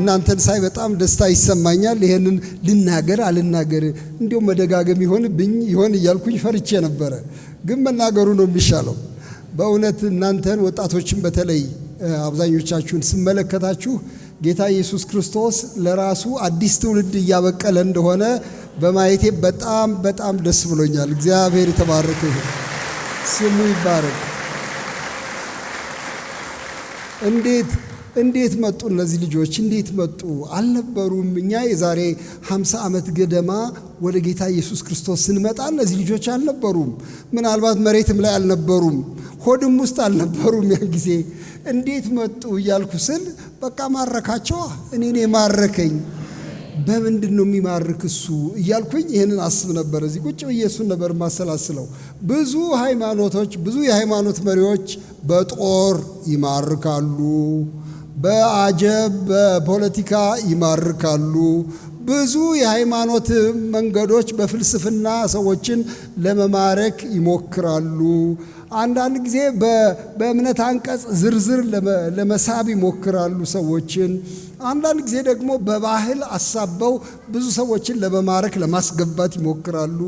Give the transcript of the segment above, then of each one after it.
እናንተን ሳይ በጣም ደስታ ይሰማኛል። ይሄንን ልናገር አልናገር እንዲሁ መደጋገም ይሆን እያልኩኝ ፈርቼ ነበረ። ግን መናገሩ ነው የሚሻለው። በእውነት እናንተን ወጣቶችን በተለይ አብዛኞቻችሁን ስመለከታችሁ ጌታ ኢየሱስ ክርስቶስ ለራሱ አዲስ ትውልድ እያበቀለ እንደሆነ በማየቴ በጣም ደስ ብሎኛል። እግዚአብሔር የተባረከ ይሁን፣ ስሙ ይባረክ። እንዴት መጡ እነዚህ ልጆች? እንዴት መጡ? አልነበሩም። እኛ የዛሬ 50 ዓመት ገደማ ወደ ጌታ ኢየሱስ ክርስቶስ ስንመጣ እነዚህ ልጆች አልነበሩም። ምናልባት መሬትም ላይ አልነበሩም፣ ሆድም ውስጥ አልነበሩም። ያን ጊዜ እንዴት መጡ እያልኩ ስል በቃ ማረካቸው። እኔን የማረከኝ በምንድን ነው የሚማርክ እሱ እያልኩኝ ይህንን አስብ ነበር። እዚህ ቁጭ ብዬ እሱን ነበር ማሰላስለው። ብዙ ሃይማኖቶች፣ ብዙ የሃይማኖት መሪዎች በጦር ይማርካሉ፣ በአጀብ በፖለቲካ ይማርካሉ። ብዙ የሃይማኖት መንገዶች በፍልስፍና ሰዎችን ለመማረክ ይሞክራሉ። አንዳንድ ጊዜ በእምነት አንቀጽ ዝርዝር ለመሳብ ይሞክራሉ ሰዎችን። አንዳንድ ጊዜ ደግሞ በባህል አሳበው ብዙ ሰዎችን ለመማረክ ለማስገባት ይሞክራሉ።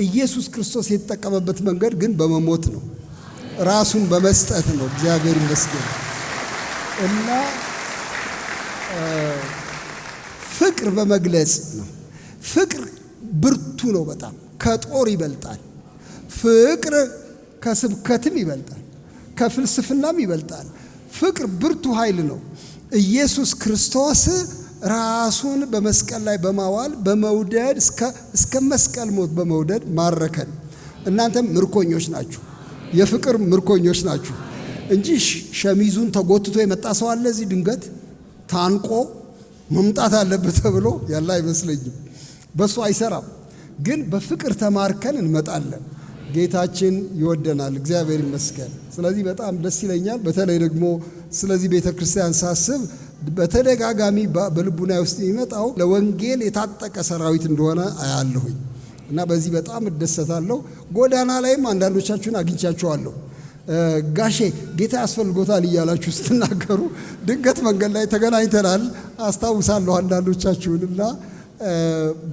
ኢየሱስ ክርስቶስ የተጠቀመበት መንገድ ግን በመሞት ነው፣ ራሱን በመስጠት ነው። እግዚአብሔር ይመስገን። እና ፍቅር በመግለጽ ነው። ፍቅር ብርቱ ነው፣ በጣም ከጦር ይበልጣል። ፍቅር ከስብከትም ይበልጣል፣ ከፍልስፍናም ይበልጣል። ፍቅር ብርቱ ኃይል ነው። ኢየሱስ ክርስቶስ ራሱን በመስቀል ላይ በማዋል በመውደድ እስከ መስቀል ሞት በመውደድ ማረከን። እናንተም ምርኮኞች ናችሁ፣ የፍቅር ምርኮኞች ናችሁ እንጂ ሸሚዙን ተጎትቶ የመጣ ሰው አለ እዚህ ድንገት ታንቆ መምጣት አለበት ተብሎ ያለ አይመስለኝም። በሱ አይሰራም። ግን በፍቅር ተማርከን እንመጣለን። ጌታችን ይወደናል። እግዚአብሔር ይመስገን። ስለዚህ በጣም ደስ ይለኛል። በተለይ ደግሞ ስለዚህ ቤተ ክርስቲያን ሳስብ በተደጋጋሚ በልቡና ውስጥ የሚመጣው ለወንጌል የታጠቀ ሰራዊት እንደሆነ አያለሁኝ እና በዚህ በጣም እደሰታለሁ። ጎዳና ላይም አንዳንዶቻችሁን አግኝቻችኋለሁ። ጋሼ ጌታ ያስፈልጎታል እያላችሁ ስትናገሩ ድንገት መንገድ ላይ ተገናኝተናል። አስታውሳለሁ አንዳንዶቻችሁን እና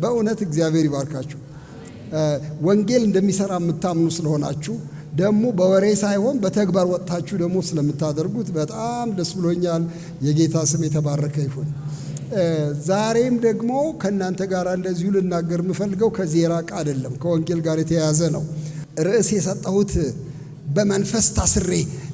በእውነት እግዚአብሔር ይባርካችሁ። ወንጌል እንደሚሰራ የምታምኑ ስለሆናችሁ ደግሞ በወሬ ሳይሆን በተግባር ወጥታችሁ ደግሞ ስለምታደርጉት በጣም ደስ ብሎኛል። የጌታ ስም የተባረከ ይሁን። ዛሬም ደግሞ ከእናንተ ጋር እንደዚሁ ልናገር የምፈልገው ከዚህ የራቀ አይደለም፣ ከወንጌል ጋር የተያያዘ ነው። ርዕስ የሰጠሁት በመንፈስ ታስሬ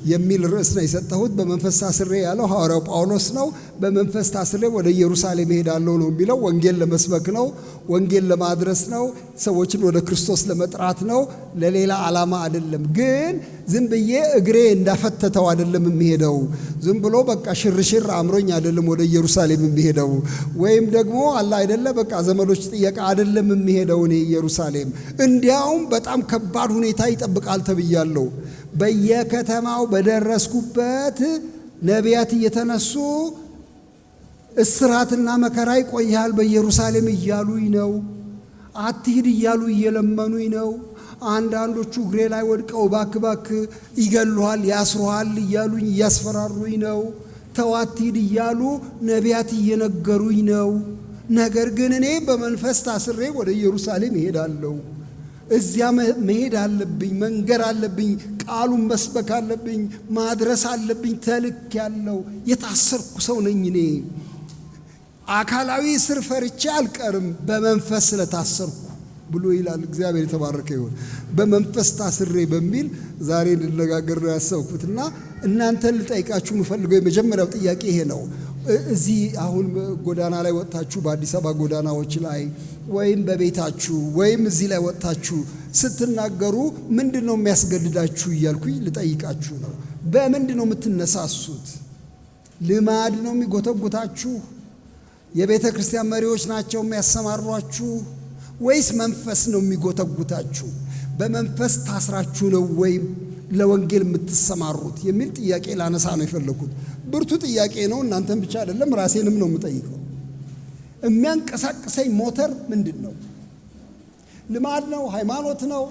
የሚል ርዕስ ነው የሰጠሁት። በመንፈስ ታስሬ ያለው ሐዋርያው ጳውሎስ ነው። በመንፈስ ታስሬ ወደ ኢየሩሳሌም እሄዳለሁ ነው የሚለው። ወንጌል ለመስበክ ነው፣ ወንጌል ለማድረስ ነው፣ ሰዎችን ወደ ክርስቶስ ለመጥራት ነው። ለሌላ ዓላማ አይደለም። ግን ዝም ብዬ እግሬ እንዳፈተተው አይደለም የሚሄደው። ዝም ብሎ በቃ ሽርሽር አምሮኝ አይደለም ወደ ኢየሩሳሌም የሚሄደው። ወይም ደግሞ አላ አይደለ በቃ ዘመዶች ጥየቃ አይደለም የሚሄደው እኔ ኢየሩሳሌም። እንዲያውም በጣም ከባድ ሁኔታ ይጠብቃል ተብያለሁ። በየከተማው በደረስኩበት ነቢያት እየተነሱ እስራትና መከራ ይቆያል በኢየሩሳሌም እያሉኝ ነው። አትሂድ እያሉ እየለመኑኝ ነው። አንዳንዶቹ እግሬ ላይ ወድቀው ባክ ይገሉሃል፣ ያስሩሃል እያሉኝ እያስፈራሩኝ ነው። ተው አትሂድ እያሉ ነቢያት እየነገሩኝ ነው። ነገር ግን እኔ በመንፈስ ታስሬ ወደ ኢየሩሳሌም እሄዳለሁ። እዚያ መሄድ አለብኝ፣ መንገር አለብኝ፣ ቃሉን መስበክ አለብኝ፣ ማድረስ አለብኝ። ተልክ ያለው የታሰርኩ ሰው ነኝ እኔ። አካላዊ እስር ፈርቼ አልቀርም በመንፈስ ስለታሰርኩ ብሎ ይላል። እግዚአብሔር የተባረከ ይሁን። በመንፈስ ታስሬ በሚል ዛሬ እንድነጋገር ነው ያሰብኩትና እናንተን ልጠይቃችሁ የምፈልገው የመጀመሪያው ጥያቄ ይሄ ነው። እዚህ አሁን ጎዳና ላይ ወጥታችሁ በአዲስ አበባ ጎዳናዎች ላይ ወይም በቤታችሁ ወይም እዚህ ላይ ወጥታችሁ ስትናገሩ ምንድን ነው የሚያስገድዳችሁ እያልኩኝ ልጠይቃችሁ ነው። በምንድን ነው የምትነሳሱት? ልማድ ነው የሚጎተጉታችሁ? የቤተ ክርስቲያን መሪዎች ናቸው የሚያሰማሯችሁ? ወይስ መንፈስ ነው የሚጎተጉታችሁ? በመንፈስ ታስራችሁ ነው ወይም ለወንጌል የምትሰማሩት የሚል ጥያቄ ላነሳ ነው የፈለኩት። ብርቱ ጥያቄ ነው። እናንተን ብቻ አይደለም ራሴንም ነው የምጠይቀው። የሚያንቀሳቅሰኝ ሞተር ምንድን ነው? ልማድ ነው? ሃይማኖት ነው?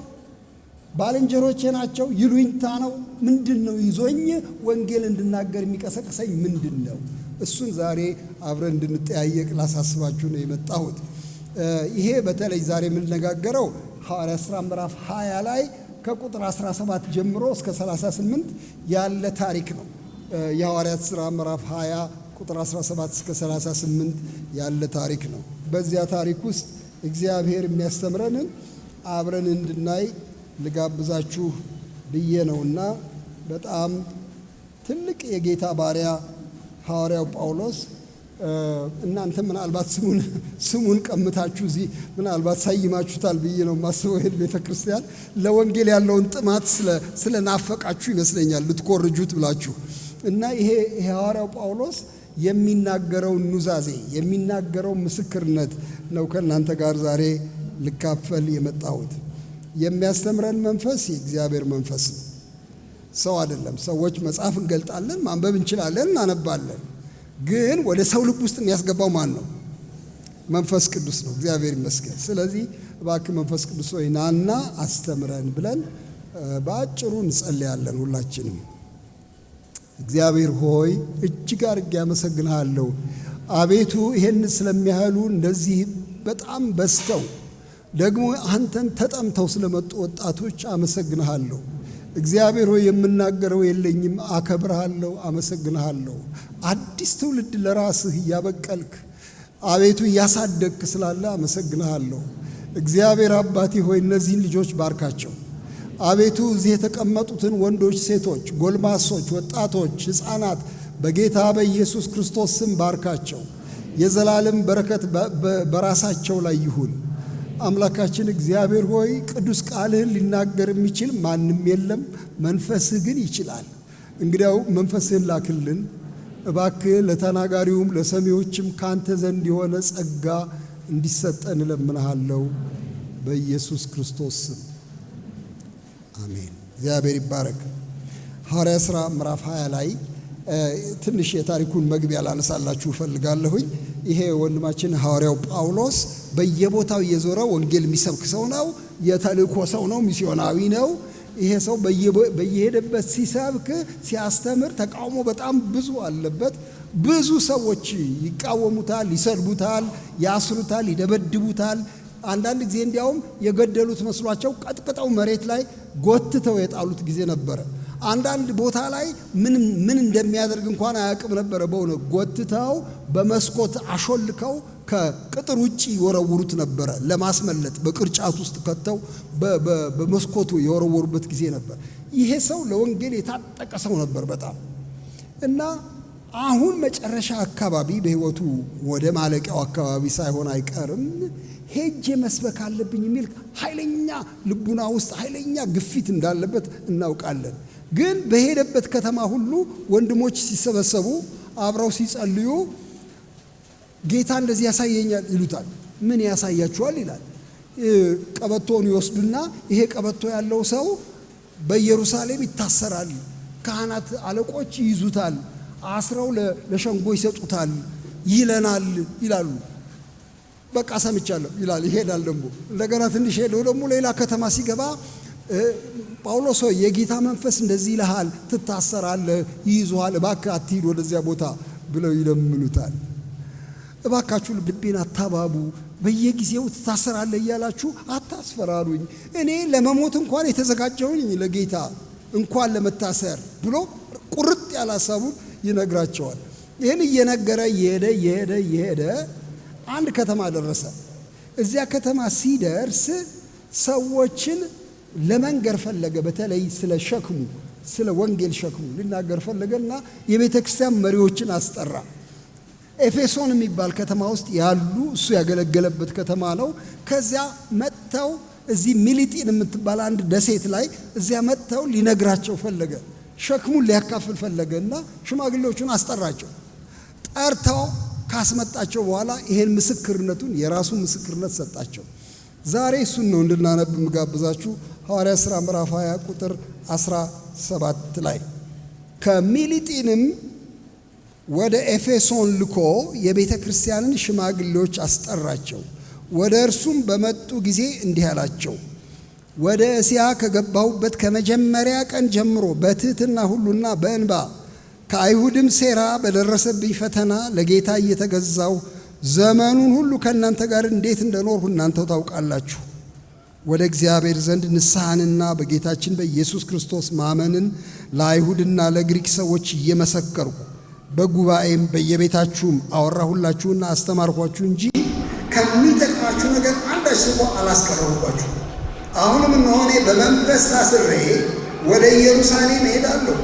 ባልንጀሮቼ ናቸው? ይሉኝታ ነው? ምንድን ነው ይዞኝ ወንጌል እንድናገር የሚቀሰቅሰኝ ምንድን ነው? እሱን ዛሬ አብረን እንድንጠያየቅ ላሳስባችሁ ነው የመጣሁት። ይሄ በተለይ ዛሬ የምንነጋገረው ሐዋርያት ሥራ ምዕራፍ 20 ላይ ከቁጥር 17 ጀምሮ እስከ 38 ያለ ታሪክ ነው። የሐዋርያት ሥራ ምዕራፍ 20 ቁጥር 17 እስከ 38 ያለ ታሪክ ነው። በዚያ ታሪክ ውስጥ እግዚአብሔር የሚያስተምረንን አብረን እንድናይ ልጋብዛችሁ ብዬ ነውና በጣም ትልቅ የጌታ ባሪያ ሐዋርያው ጳውሎስ እናንተ ምናልባት ስሙን ቀምታችሁ እዚህ ምናልባት ሳይማችሁታል ብዬ ነው ማስበው። ይሄን ቤተክርስቲያን ለወንጌል ያለውን ጥማት ስለናፈቃችሁ ይመስለኛል ልትኮርጁት ብላችሁ እና ይሄ ሐዋርያው ጳውሎስ የሚናገረው ኑዛዜ የሚናገረው ምስክርነት ነው ከእናንተ ጋር ዛሬ ልካፈል የመጣሁት። የሚያስተምረን መንፈስ የእግዚአብሔር መንፈስ ነው፣ ሰው አይደለም። ሰዎች መጽሐፍ እንገልጣለን፣ ማንበብ እንችላለን፣ እናነባለን። ግን ወደ ሰው ልብ ውስጥ የሚያስገባው ማን ነው? መንፈስ ቅዱስ ነው። እግዚአብሔር ይመስገን። ስለዚህ እባክህ መንፈስ ቅዱስ ሆይ ናና አስተምረን ብለን በአጭሩ እንጸልያለን ሁላችንም። እግዚአብሔር ሆይ እጅግ አድርጌ አመሰግንሃለሁ። አቤቱ ይሄን ስለሚያህሉ እንደዚህ በጣም በዝተው ደግሞ አንተን ተጠምተው ስለመጡ ወጣቶች አመሰግንሃለሁ። እግዚአብሔር ሆይ የምናገረው የለኝም፣ አከብርሃለሁ፣ አመሰግንሃለሁ። አዲስ ትውልድ ለራስህ እያበቀልክ አቤቱ እያሳደግክ ስላለ አመሰግንሃለሁ። እግዚአብሔር አባቴ ሆይ እነዚህን ልጆች ባርካቸው። አቤቱ እዚህ የተቀመጡትን ወንዶች፣ ሴቶች፣ ጎልማሶች፣ ወጣቶች፣ ሕፃናት በጌታ በኢየሱስ ክርስቶስ ስም ባርካቸው። የዘላለም በረከት በራሳቸው ላይ ይሁን። አምላካችን እግዚአብሔር ሆይ ቅዱስ ቃልህን ሊናገር የሚችል ማንም የለም፣ መንፈስህ ግን ይችላል። እንግዲያው መንፈስህን ላክልን እባክህ። ለተናጋሪውም ለሰሚዎችም ካንተ ዘንድ የሆነ ጸጋ እንዲሰጠን እለምንሃለሁ በኢየሱስ ክርስቶስ ስም አሜን። እግዚአብሔር ይባረክ። ሐዋርያት ሥራ ምዕራፍ 20 ላይ ትንሽ የታሪኩን መግቢያ ላነሳላችሁ እፈልጋለሁኝ። ይሄ ወንድማችን ሐዋርያው ጳውሎስ በየቦታው እየዞረ ወንጌል የሚሰብክ ሰው ነው። የተልእኮ ሰው ነው። ሚስዮናዊ ነው። ይሄ ሰው በየሄደበት ሲሰብክ ሲያስተምር ተቃውሞ በጣም ብዙ አለበት። ብዙ ሰዎች ይቃወሙታል፣ ይሰድቡታል፣ ያስሩታል፣ ይደበድቡታል። አንዳንድ ጊዜ እንዲያውም የገደሉት መስሏቸው ቀጥቅጠው መሬት ላይ ጎትተው የጣሉት ጊዜ ነበረ። አንዳንድ ቦታ ላይ ምን እንደሚያደርግ እንኳን አያውቅም ነበረ። በእውነት ጎትተው በመስኮት አሾልከው ከቅጥር ውጪ ይወረውሩት ነበረ ለማስመለጥ። በቅርጫት ውስጥ ከተው በመስኮቱ የወረወሩበት ጊዜ ነበር። ይሄ ሰው ለወንጌል የታጠቀ ሰው ነበር በጣም እና አሁን መጨረሻ አካባቢ በሕይወቱ ወደ ማለቂያው አካባቢ ሳይሆን አይቀርም ሄጄ መስበክ አለብኝ የሚል ኃይለኛ ልቡና ውስጥ ኃይለኛ ግፊት እንዳለበት እናውቃለን። ግን በሄደበት ከተማ ሁሉ ወንድሞች ሲሰበሰቡ አብረው ሲጸልዩ ጌታ እንደዚህ ያሳየኛል ይሉታል። ምን ያሳያችኋል ይላል። ቀበቶውን ይወስዱና ይሄ ቀበቶ ያለው ሰው በኢየሩሳሌም ይታሰራል፣ ካህናት አለቆች ይይዙታል፣ አስረው ለሸንጎ ይሰጡታል ይለናል ይላሉ። በቃ ሰምቻለሁ ይላል። ይሄዳል። ደግሞ እንደገና ትንሽ ሄዶ ደግሞ ሌላ ከተማ ሲገባ ጳውሎስ ሆይ የጌታ መንፈስ እንደዚህ ይልሃል፣ ትታሰራለህ፣ ይይዙሃል፣ እባክህ አትሂድ ወደዚያ ቦታ ብለው ይለምኑታል። እባካችሁ ልቤን አታባቡ፣ በየጊዜው ትታሰራለህ እያላችሁ አታስፈራሩኝ። እኔ ለመሞት እንኳን የተዘጋጀሁኝ ለጌታ እንኳን ለመታሰር ብሎ ቁርጥ ያለ ሐሳቡን ይነግራቸዋል። ይህን እየነገረ እየሄደ አንድ ከተማ ደረሰ። እዚያ ከተማ ሲደርስ ሰዎችን ለመንገር ፈለገ። በተለይ ስለ ሸክሙ ስለ ወንጌል ሸክሙ ሊናገር ፈለገና የቤተ ክርስቲያን መሪዎችን አስጠራ። ኤፌሶን የሚባል ከተማ ውስጥ ያሉ እሱ ያገለገለበት ከተማ ነው። ከዚያ መጥተው እዚህ ሚሊጢን የምትባል አንድ ደሴት ላይ እዚያ መጥተው ሊነግራቸው ፈለገ። ሸክሙን ሊያካፍል ፈለገና ሽማግሌዎቹን አስጠራቸው። ጠርተው ካስመጣቸው በኋላ ይሄን ምስክርነቱን የራሱን ምስክርነት ሰጣቸው። ዛሬ እሱን ነው እንድናነብ ምጋብዛችሁ። ሐዋርያት ሥራ ምዕራፍ 20 ቁጥር 17 ላይ ከሚሊጢንም ወደ ኤፌሶን ልኮ የቤተ ክርስቲያንን ሽማግሌዎች አስጠራቸው። ወደ እርሱም በመጡ ጊዜ እንዲህ አላቸው፣ ወደ እስያ ከገባሁበት ከመጀመሪያ ቀን ጀምሮ በትሕትና ሁሉና በእንባ ከአይሁድም ሴራ በደረሰብኝ ፈተና ለጌታ እየተገዛው ዘመኑን ሁሉ ከእናንተ ጋር እንዴት እንደኖርሁ እናንተው ታውቃላችሁ። ወደ እግዚአብሔር ዘንድ ንስሐንና በጌታችን በኢየሱስ ክርስቶስ ማመንን ለአይሁድና ለግሪክ ሰዎች እየመሰከርኩ በጉባኤም በየቤታችሁም አወራሁላችሁና አስተማርኳችሁ እንጂ ከሚጠቅማችሁ ነገር አንዳች ስንኳ አላስቀረሁባችሁ። አሁንም እነሆ እኔ በመንፈስ ታስሬ ወደ ኢየሩሳሌም እሄዳለሁ።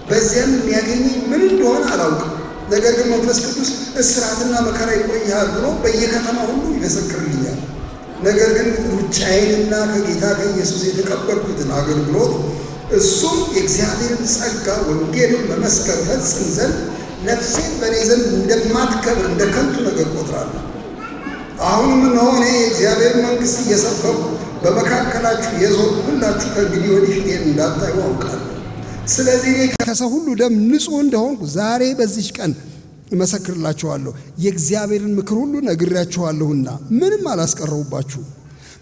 በዚያም የሚያገኘኝ ምን እንደሆነ አላውቅም። ነገር ግን መንፈስ ቅዱስ እስራትና መከራ ይቆያል ብሎ በየከተማ ሁሉ ይመሰክርልኛል። ነገር ግን ሩጫዬንና ከጌታ ከኢየሱስ የተቀበልኩትን አገልግሎት እሱም የእግዚአብሔርን ጸጋ ወንጌልን መመስከር ፈጽም ዘንድ ነፍሴን በእኔ ዘንድ እንደማትከብር እንደ ከንቱ ነገር ቆጥራለሁ። አሁንም እነሆ እኔ የእግዚአብሔር መንግሥት እየሰበኩ በመካከላችሁ የዞርኩላችሁ ከእንግዲህ ወዲህ ፊቴን እንዳታዩ አውቃለሁ። ስለዚህ እኔ ከሰው ሁሉ ደም ንጹሕ እንደሆንኩ ዛሬ በዚች ቀን እመሰክርላችኋለሁ። የእግዚአብሔርን ምክር ሁሉ ነግሬያችኋለሁና ምንም አላስቀረሁባችሁ።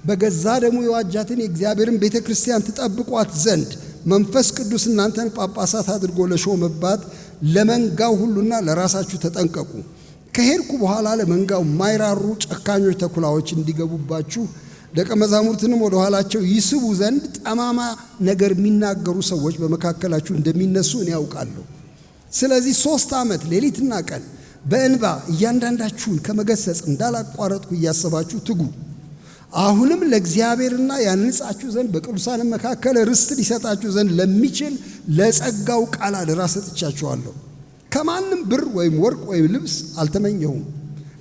በገዛ ደሙ የዋጃትን የእግዚአብሔርን ቤተ ክርስቲያን ትጠብቋት ዘንድ መንፈስ ቅዱስ እናንተን ጳጳሳት አድርጎ ለሾመባት ለመንጋው ሁሉና ለራሳችሁ ተጠንቀቁ። ከሄድኩ በኋላ ለመንጋው የማይራሩ ጨካኞች ተኩላዎች እንዲገቡባችሁ ደቀ መዛሙርትንም ወደ ኋላቸው ይስቡ ዘንድ ጠማማ ነገር የሚናገሩ ሰዎች በመካከላችሁ እንደሚነሱ እኔ ያውቃለሁ። ስለዚህ 3 ዓመት ሌሊትና ቀን በእንባ እያንዳንዳችሁን ከመገሰጽ እንዳላቋረጥኩ እያሰባችሁ ትጉ። አሁንም ለእግዚአብሔርና ያንጻችሁ ዘንድ በቅዱሳንም መካከል ርስት ሊሰጣችሁ ዘንድ ለሚችል ለጸጋው ቃል አደራ ሰጥቻችኋለሁ። ከማንም ብር ወይም ወርቅ ወይም ልብስ አልተመኘሁም።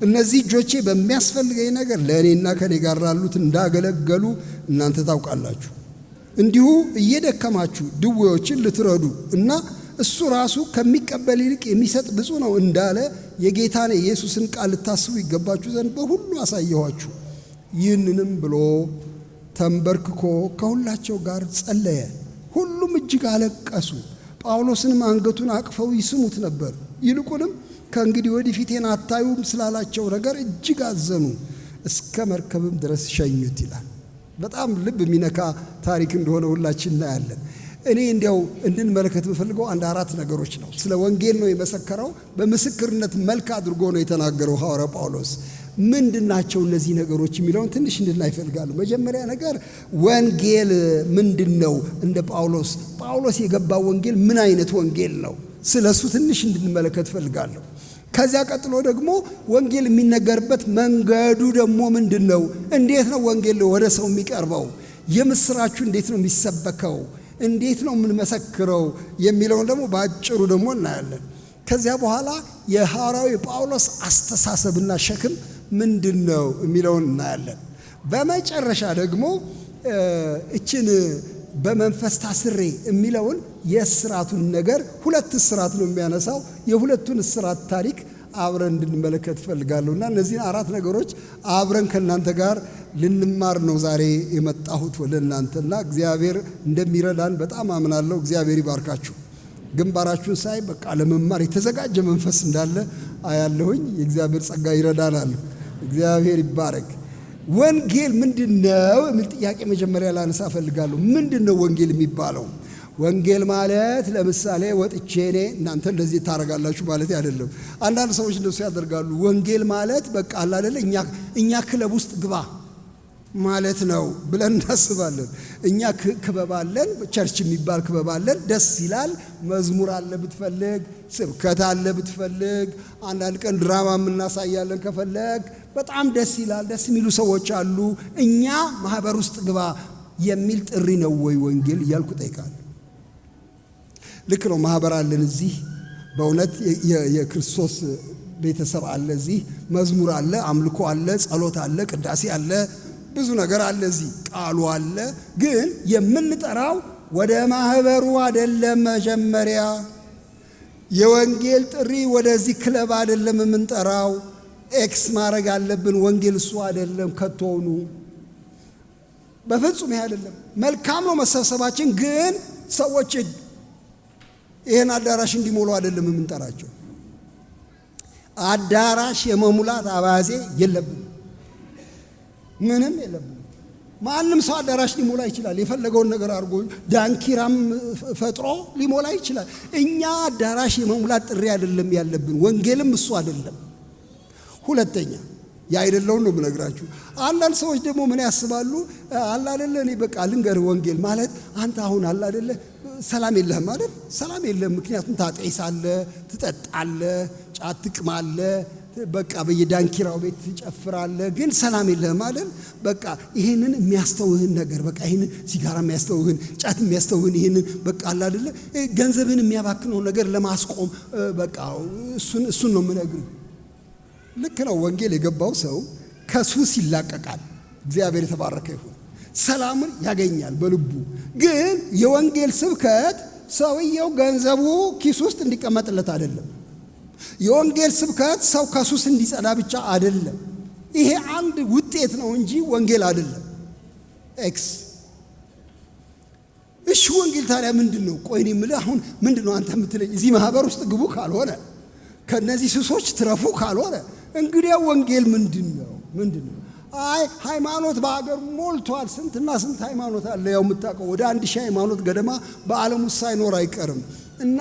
እነዚህ እጆቼ በሚያስፈልገኝ ነገር ለእኔና ከኔ ጋር ላሉት እንዳገለገሉ እናንተ ታውቃላችሁ። እንዲሁ እየደከማችሁ ድዌዎችን ልትረዱ እና እሱ ራሱ ከሚቀበል ይልቅ የሚሰጥ ብፁዕ ነው እንዳለ የጌታን የኢየሱስን ቃል ልታስቡ ይገባችሁ ዘንድ በሁሉ አሳየኋችሁ። ይህንንም ብሎ ተንበርክኮ ከሁላቸው ጋር ጸለየ። ሁሉም እጅግ አለቀሱ። ጳውሎስንም አንገቱን አቅፈው ይስሙት ነበር። ይልቁንም ከእንግዲህ ወዲህ ፊቴን አታዩም ስላላቸው ነገር እጅግ አዘኑ። እስከ መርከብም ድረስ ሸኙት ይላል። በጣም ልብ የሚነካ ታሪክ እንደሆነ ሁላችን እናያለን። እኔ እንዲያው እንድንመለከት የምፈልገው 4 ነገሮች ነው። ስለ ወንጌል ነው የመሰከረው። በምስክርነት መልክ አድርጎ ነው የተናገረው ሐዋርያ ጳውሎስ። ምንድናቸው እነዚህ ነገሮች የሚለውን ትንሽ እንድናይ እፈልጋለሁ። መጀመሪያ ነገር ወንጌል ምንድነው? እንደ ጳውሎስ የገባው ወንጌል ምን አይነት ወንጌል ነው? ስለሱ ትንሽ እንድንመለከት እፈልጋለሁ። ከዚያ ቀጥሎ ደግሞ ወንጌል የሚነገርበት መንገዱ ደግሞ ምንድነው? እንዴት ነው ወንጌል ወደ ሰው የሚቀርበው? የምስራቹ እንዴት ነው የሚሰበከው? እንዴት ነው የምንመሰክረው የሚለውን ደግሞ በአጭሩ ደግሞ እናያለን። ከዚያ በኋላ የሐዋርያው ጳውሎስ አስተሳሰብና ሸክም ምንድነው የሚለውን እናያለን። በመጨረሻ ደግሞ እችን በመንፈስ ታስሬ የሚለውን የእስራቱን ነገር 2 እስራት ነው የሚያነሳው። የሁለቱን እስራት ታሪክ አብረን እንድንመለከት እፈልጋለሁና እነዚህን 4 ነገሮች አብረን ከእናንተ ጋር ልንማር ነው ዛሬ የመጣሁት ወደ እናንተና እግዚአብሔር እንደሚረዳን በጣም አምናለሁ። እግዚአብሔር ይባርካችሁ። ግንባራችሁን ሳይ በቃ ለመማር የተዘጋጀ መንፈስ እንዳለ አያለሁኝ። የእግዚአብሔር ጸጋ ይረዳናል። እግዚአብሔር ይባረክ። ወንጌል ምንድነው የሚል ጥያቄ መጀመሪያ ላነሳ እፈልጋለሁ። ምንድነው ወንጌል የሚባለው? ወንጌል ማለት ለምሳሌ ወጥቼ እኔ እናንተ እንደዚህ ታረጋላችሁ ማለት አይደለም። አንዳንድ ሰዎች እንደሱ ያደርጋሉ። ወንጌል ማለት በቃ አለ አይደለ እኛ ክለብ ውስጥ ግባ ማለት ነው ብለን እናስባለን። እኛ ክበብ አለን፣ ቸርች የሚባል ክበብ አለን። ደስ ይላል። መዝሙር አለ ብትፈልግ፣ ስብከት አለ ብትፈልግ፣ አንዳንድ ቀን ድራማ እናሳያለን ከፈለግ። በጣም ደስ ይላል። ደስ የሚሉ ሰዎች አሉ። እኛ ማህበር ውስጥ ግባ የሚል ጥሪ ነው ወይ ወንጌል እያልኩ ጠይቃለሁ። ልክ ነው። ማህበር አለን እዚህ። በእውነት የክርስቶስ ቤተሰብ አለ እዚህ። መዝሙር አለ፣ አምልኮ አለ፣ ጸሎት አለ፣ ቅዳሴ አለ፣ ብዙ ነገር አለ እዚህ። ቃሉ አለ። ግን የምንጠራው ወደ ማህበሩ አይደለም። መጀመሪያ የወንጌል ጥሪ ወደዚህ ክለብ አይደለም የምንጠራው። ኤክስ ማድረግ አለብን። ወንጌል እሱ አይደለም ከቶውኑ። በፍጹም ይሄ አይደለም። መልካም ነው መሰብሰባችን፣ ግን ሰዎች ይሄን አዳራሽ እንዲሞሉ አይደለም የምንጠራቸው። አዳራሽ የመሙላት አባዜ የለብንም፣ ምንም የለብንም። ማንም ሰው አዳራሽ ሊሞላ ይችላል። የፈለገውን ነገር አድርጎ ዳንኪራም ፈጥሮ ሊሞላ ይችላል። እኛ አዳራሽ የመሙላት ጥሪ አይደለም ያለብን፣ ወንጌልም እሱ አይደለም። ሁለተኛ ያይደለውን ነው የምነግራችሁ። አንዳንድ ሰዎች ደግሞ ምን ያስባሉ? አላ አይደለ እኔ በቃ ልንገርህ ወንጌል ማለት አንተ አሁን አላ አይደለ ሰላም የለህም አይደል? ሰላም የለህም። ምክንያቱም ታጤሳለህ፣ ትጠጣለህ፣ ጫት ትቅማለህ፣ በቃ በየዳንኪራው ቤት ትጨፍራለህ፣ ግን ሰላም የለህም አይደል? በቃ ይሄንን የሚያስተውህን ነገር በቃ ይሄንን ሲጋራ የሚያስተውህን፣ ጫት የሚያስተውህን ይሄንን በቃ አላ አይደለ ገንዘብን የሚያባክነው ነገር ለማስቆም በቃ እሱን ነው የምነግርህ። ልክ ነው። ወንጌል የገባው ሰው ከሱስ ይላቀቃል። እግዚአብሔር የተባረከ ይሁን። ሰላምን ያገኛል በልቡ። ግን የወንጌል ስብከት ሰውየው ገንዘቡ ኪስ ውስጥ እንዲቀመጥለት አይደለም። የወንጌል ስብከት ሰው ከሱስ እንዲጸዳ ብቻ አይደለም። ይሄ አንድ ውጤት ነው እንጂ ወንጌል አይደለም። እሺ ወንጌል ታዲያ ምንድነው? ቆይ እኔ የምልህ አሁን ምንድነው አንተ የምትለኝ? እዚህ ማህበር ውስጥ ግቡ ካልሆነ፣ ከነዚህ ሱሶች ትረፉ ካልሆነ እንግዲህ ወንጌል ምንድነው? አይ ሃይማኖት በአገር ሞልቷል። ስንትና ስንት ሃይማኖት አለ። ያው የምታውቀው ወደ 1000 ሃይማኖት ገደማ በዓለም ውስጥ ሳይኖር አይቀርም። እና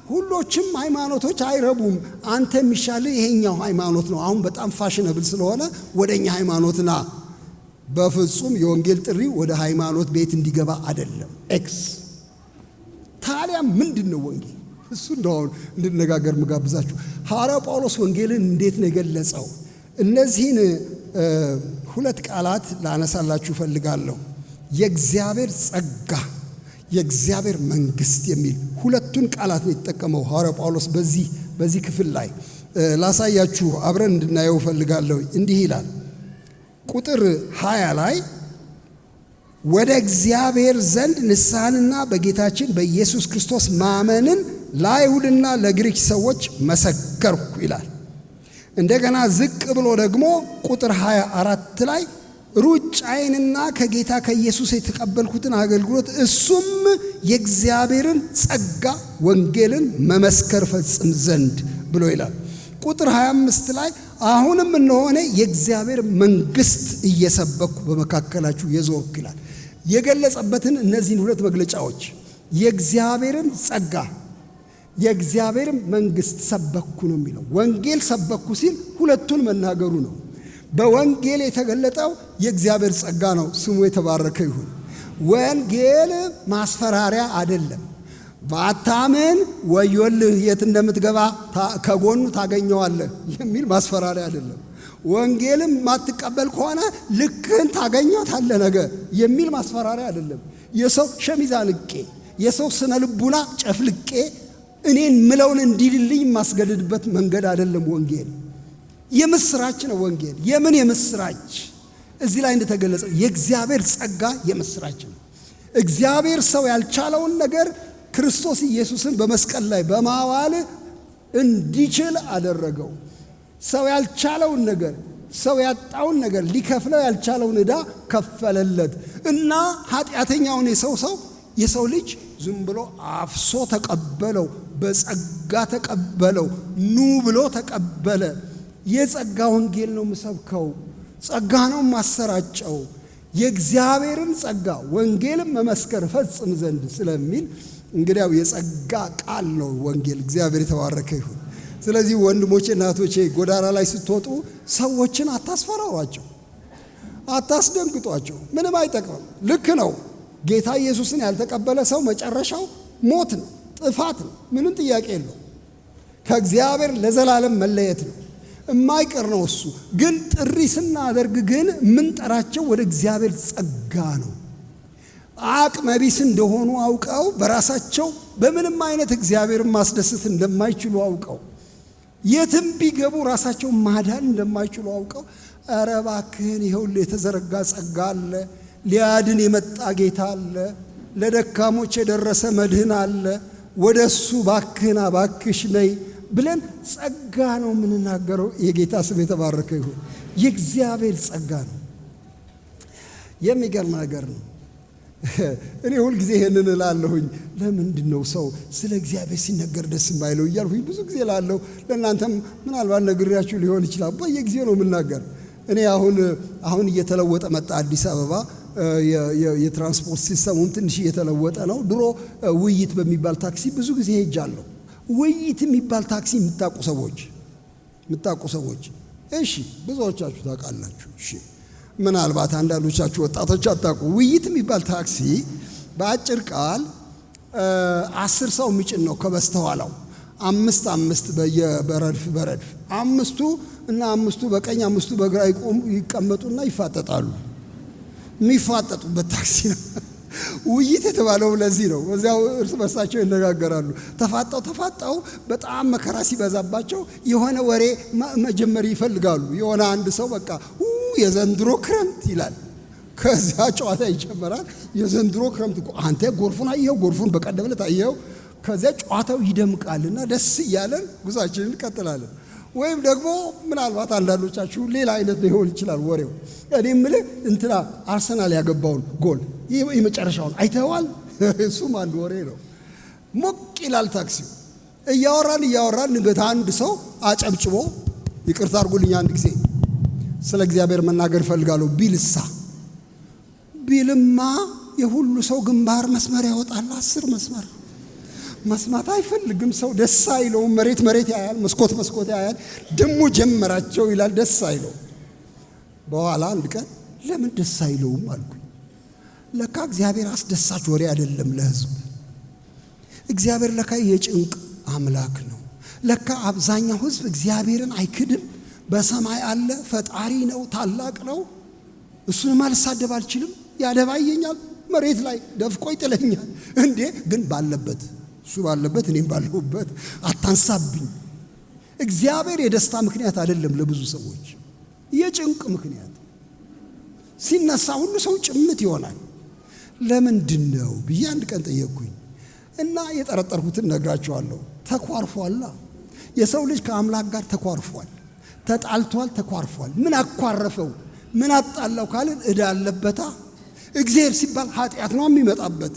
ሁሎችም ሃይማኖቶች አይረቡም። አንተ የሚሻልህ ይሄኛው ሃይማኖት ነው። አሁን በጣም ፋሽነብል ስለሆነ ወደኛ ሃይማኖት ና። በፍጹም የወንጌል ጥሪ ወደ ሃይማኖት ቤት እንዲገባ አይደለም። ታዲያ ምንድነው ወንጌል? እሱ እንደው እንድነጋገር ምጋብዛችሁ። ሐዋርያው ጳውሎስ ወንጌልን እንዴት ነው የገለጸው? እነዚህን ሁለት ቃላት ላነሳላችሁ ፈልጋለሁ። የእግዚአብሔር ጸጋ፣ የእግዚአብሔር መንግስት የሚል ሁለቱን ቃላት ነው የተጠቀመው ሐዋርያው ጳውሎስ በዚህ ክፍል ላይ ላሳያችሁ፣ አብረን እንድናየው ፈልጋለሁ። እንዲህ ይላል ቁጥር 20 ላይ ወደ እግዚአብሔር ዘንድ ንስሐንና በጌታችን በኢየሱስ ክርስቶስ ማመንን ለአይሁድና ለግሪክ ሰዎች መሰከርኩ ይላል። እንደገና ዝቅ ብሎ ደግሞ ቁጥር 24 ላይ ሩጫዬንና ከጌታ ከኢየሱስ የተቀበልኩትን አገልግሎት እሱም የእግዚአብሔርን ጸጋ ወንጌልን መመስከር ፈጽም ዘንድ ብሎ ይላል። ቁጥር 25 ላይ አሁንም እንደሆነ የእግዚአብሔር መንግስት እየሰበኩ በመካከላችሁ የዞርኩ ይላል። የገለጸበትን እነዚህን ሁለት መግለጫዎች የእግዚአብሔርን ጸጋ የእግዚአብሔር መንግስት ሰበኩ ነው የሚለው። ወንጌል ሰበኩ ሲል ሁለቱን መናገሩ ነው። በወንጌል የተገለጠው የእግዚአብሔር ጸጋ ነው። ስሙ የተባረከ ይሁን። ወንጌል ማስፈራሪያ አይደለም። ባታምን ወዮልህ የት እንደምትገባ ከጎኑ ታገኘዋለህ የሚል ማስፈራሪያ አይደለም። ወንጌልም ማትቀበል ከሆነ ልክህን ታገኘዋለህ ነገ የሚል ማስፈራሪያ አይደለም። የሰው ሸሚዝ አልቄ የሰው ስነ ልቡና ጨፍልቄ እኔን ምለውን እንዲልልኝ ማስገደድበት መንገድ አይደለም። ወንጌል የምስራች ነው። ወንጌል የምን የምስራች? እዚህ ላይ እንደተገለጸው የእግዚአብሔር ጸጋ የምስራች ነው። እግዚአብሔር ሰው ያልቻለውን ነገር ክርስቶስ ኢየሱስን በመስቀል ላይ በማዋል እንዲችል አደረገው። ሰው ያልቻለውን ነገር፣ ሰው ያጣውን ነገር፣ ሊከፍለው ያልቻለውን ዕዳ ከፈለለት እና ኃጢአተኛውን የሰው ልጅ ዝም ብሎ አፍሶ ተቀበለው፣ በጸጋ ተቀበለው፣ ኑ ብሎ ተቀበለ። የጸጋ ወንጌል ነው የምሰብከው፣ ጸጋ ነው ማሰራጨው፣ የእግዚአብሔርን ጸጋ ወንጌልን መመስከር ፈጽም ዘንድ ስለሚል እንግዲያው የጸጋ ቃል ነው ወንጌል። እግዚአብሔር የተባረከ ይሁን። ስለዚህ ወንድሞቼ እናቶቼ፣ ጎዳና ላይ ስትወጡ ሰዎችን አታስፈራሯቸው፣ አታስደንግጧቸው። ምንም አይጠቅምም። ልክ ነው። ጌታ ኢየሱስን ያልተቀበለ ሰው መጨረሻው ሞት ነው፣ ጥፋት ነው። ምንም ጥያቄ የለው። ከእግዚአብሔር ለዘላለም መለየት ነው፣ የማይቀር ነው እሱ። ግን ጥሪ ስናደርግ ግን የምንጠራቸው ወደ እግዚአብሔር ጸጋ ነው። አቅመ ቢስ እንደሆኑ አውቀው በራሳቸው በምንም አይነት እግዚአብሔርን ማስደሰት እንደማይችሉ አውቀው የትም ቢገቡ ራሳቸው ማዳን እንደማይችሉ አውቀው ኧረ እባክህን ይኸውልህ የተዘረጋ ጸጋ አለ፣ ሊያድን የመጣ ጌታ አለ፣ ለደካሞች የደረሰ መድህን አለ፣ ወደሱ ባክህና ባክሽ ነይ ብለን ጸጋ ነው የምንናገረው። የጌታ ስም የተባረከ ይሁን። የእግዚአብሔር ጸጋ ነው። የሚገርም ነገር ነው። እኔ ሁል ጊዜ ይሄንን እላለሁኝ። ለምንድን ነው ሰው ስለ እግዚአብሔር ሲነገር ደስ የማይለው እያልሁኝ ብዙ ጊዜ እላለሁ። ለእናንተም ምናልባት ነግሬያችሁ ሊሆን ይችላል። በየጊዜው ነው የምናገር። እኔ አሁን እየተለወጠ መጣ። አዲስ አበባ የትራንስፖርት ሲስተሙም ትንሽ እየተለወጠ ነው። ድሮ ውይይት በሚባል ታክሲ ብዙ ጊዜ ሄጃለሁ። ውይይት የሚባል ታክሲ የምታውቁ ሰዎች እሺ፣ ብዙዎቻችሁ ታውቃላችሁ። እሺ፣ ምናልባት አንዳንዶቻችሁ ወጣቶች አታውቁ። ውይይት የሚባል ታክሲ በአጭር ቃል 10 ሰው የሚጭን ነው። ከበስተኋላው 5 በረድፍ አምስቱ በቀኝ 5 በግራ ይቀመጡና ይፋጠጣሉ። የሚፋጠጡበት ታክሲ ነው። ውይይት የተባለው ለዚህ ነው። በዚያው እርስ በርሳቸው ይነጋገራሉ። ተፋጠው በጣም መከራ ሲበዛባቸው የሆነ ወሬ መጀመር ይፈልጋሉ። የሆነ አንድ ሰው በቃ የዘንድሮ ክረምት ይላል። ከዚያ ጨዋታ ይጀመራል። የዘንድሮ ክረምት እኮ አንተ ጎርፉን አየኸው? ጎርፉን በቀደም ዕለት አየኸው? ከዚያ ጨዋታው ይደምቃልና ደስ እያለን ጉዟችንን እንቀጥላለን። ወይም ደግሞ ምናልባት አንዳንዶቻችሁ ሌላ አይነት ሊሆን ይችላል ወሬው። እኔ የምልህ እንትና አርሰናል ያገባውን ጎል የመጨረሻውን አይተኸዋል? እሱም አንድ ወሬ ነው። ሞቅ ይላል ታክሲው። እያወራን ንገት አንድ ሰው አጨብጭቦ ይቅርታ አድርጉልኝ አንድ ጊዜ ስለ እግዚአብሔር መናገር እፈልጋለሁ ቢልማ የሁሉ ሰው ግንባር መስመር ያወጣል። 10 መስመር መስማት አይፈልግም ሰው። ደስ አይለውም። መሬት ያያል፣ መስኮት ያያል። ደሞ ጀመራቸው ይላል። ደስ አይለው። በኋላ አንድ ቀን ለምን ደስ አይለውም አልኩኝ። ለካ እግዚአብሔር አስደሳች ወሬ አይደለም ለሕዝብ። እግዚአብሔር ለካ የጭንቅ አምላክ ነው። ለካ አብዛኛው ሕዝብ እግዚአብሔርን አይክድም። በሰማይ አለ፣ ፈጣሪ ነው፣ ታላቅ ነው። እሱን ማልሳደብ አልችልም፣ ያደባየኛል፣ መሬት ላይ ደፍቆ ይጥለኛል። እንዴ ግን ባለበት እሱ ባለበት እኔም ባለሁበት አታንሳብኝ። እግዚአብሔር የደስታ ምክንያት አይደለም ለብዙ ሰዎች፣ የጭንቅ ምክንያት። ሲነሳ ሁሉ ሰው ጭምት ይሆናል። ለምንድን ነው ብዬ አንድ ቀን ጠየቅኩኝ እና የጠረጠርኩትን ነግራቸዋለሁ። ተኳርፏላ። የሰው ልጅ ከአምላክ ጋር ተኳርፏል፣ ተጣልቷል፣ ተኳርፏል። ምን አኳረፈው? ምን አጣላው ካልን ዕዳ አለበታ። እግዚአብሔር ሲባል ኃጢአት ነው የሚመጣበት።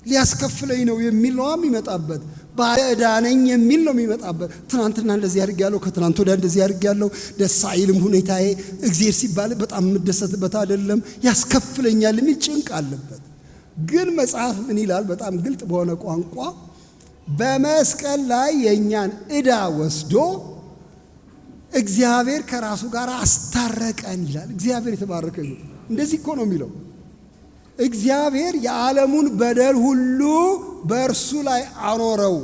ሊያስከፍለኝ ነው የሚል ነው የሚመጣበት። ባለ ዕዳ ነኝ የሚል ነው የሚመጣበት። ትናንትና እንደዚህ አድርጌያለሁ፣ ከትናንት ወዲያ እንደዚህ አድርጌያለሁ፣ ደስ አይልም ሁኔታዬ። እግዚአብሔር ሲባል በጣም የምደሰትበት አይደለም፣ ያስከፍለኛል የሚል ጭንቅ አለበት። ግን መጽሐፍ ምን ይላል? በጣም ግልጥ በሆነ ቋንቋ በመስቀል ላይ የእኛን ዕዳ ወስዶ እግዚአብሔር ከራሱ ጋር አስታረቀን ይላል። እግዚአብሔር የተባረከ ይሁን። እንደዚህ እኮ ነው የሚለው። እግዚአብሔር የዓለሙን በደል ሁሉ በእርሱ ላይ አኖረው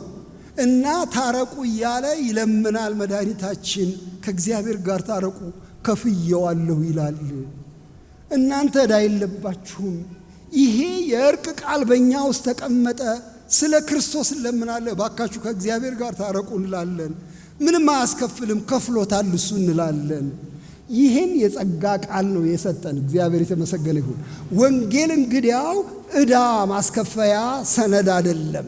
እና ታረቁ እያለ ይለምናል። መድኃኒታችን ከእግዚአብሔር ጋር ታረቁ ከፍየዋለሁ ይላል። እናንተ ዕዳ የለባችሁም። ይሄ የእርቅ ቃል በእኛ ውስጥ ተቀመጠ። ስለ ክርስቶስ እንለምናለን። ባካችሁ ከእግዚአብሔር ጋር ታረቁ እንላለን። ምንም አያስከፍልም፣ ከፍሎታል እሱ እንላለን። ይህን የጸጋ ቃል ነው የሰጠን። እግዚአብሔር የተመሰገነ ይሁን። ወንጌል እንግዲያው ዕዳ ማስከፈያ ሰነድ አይደለም፣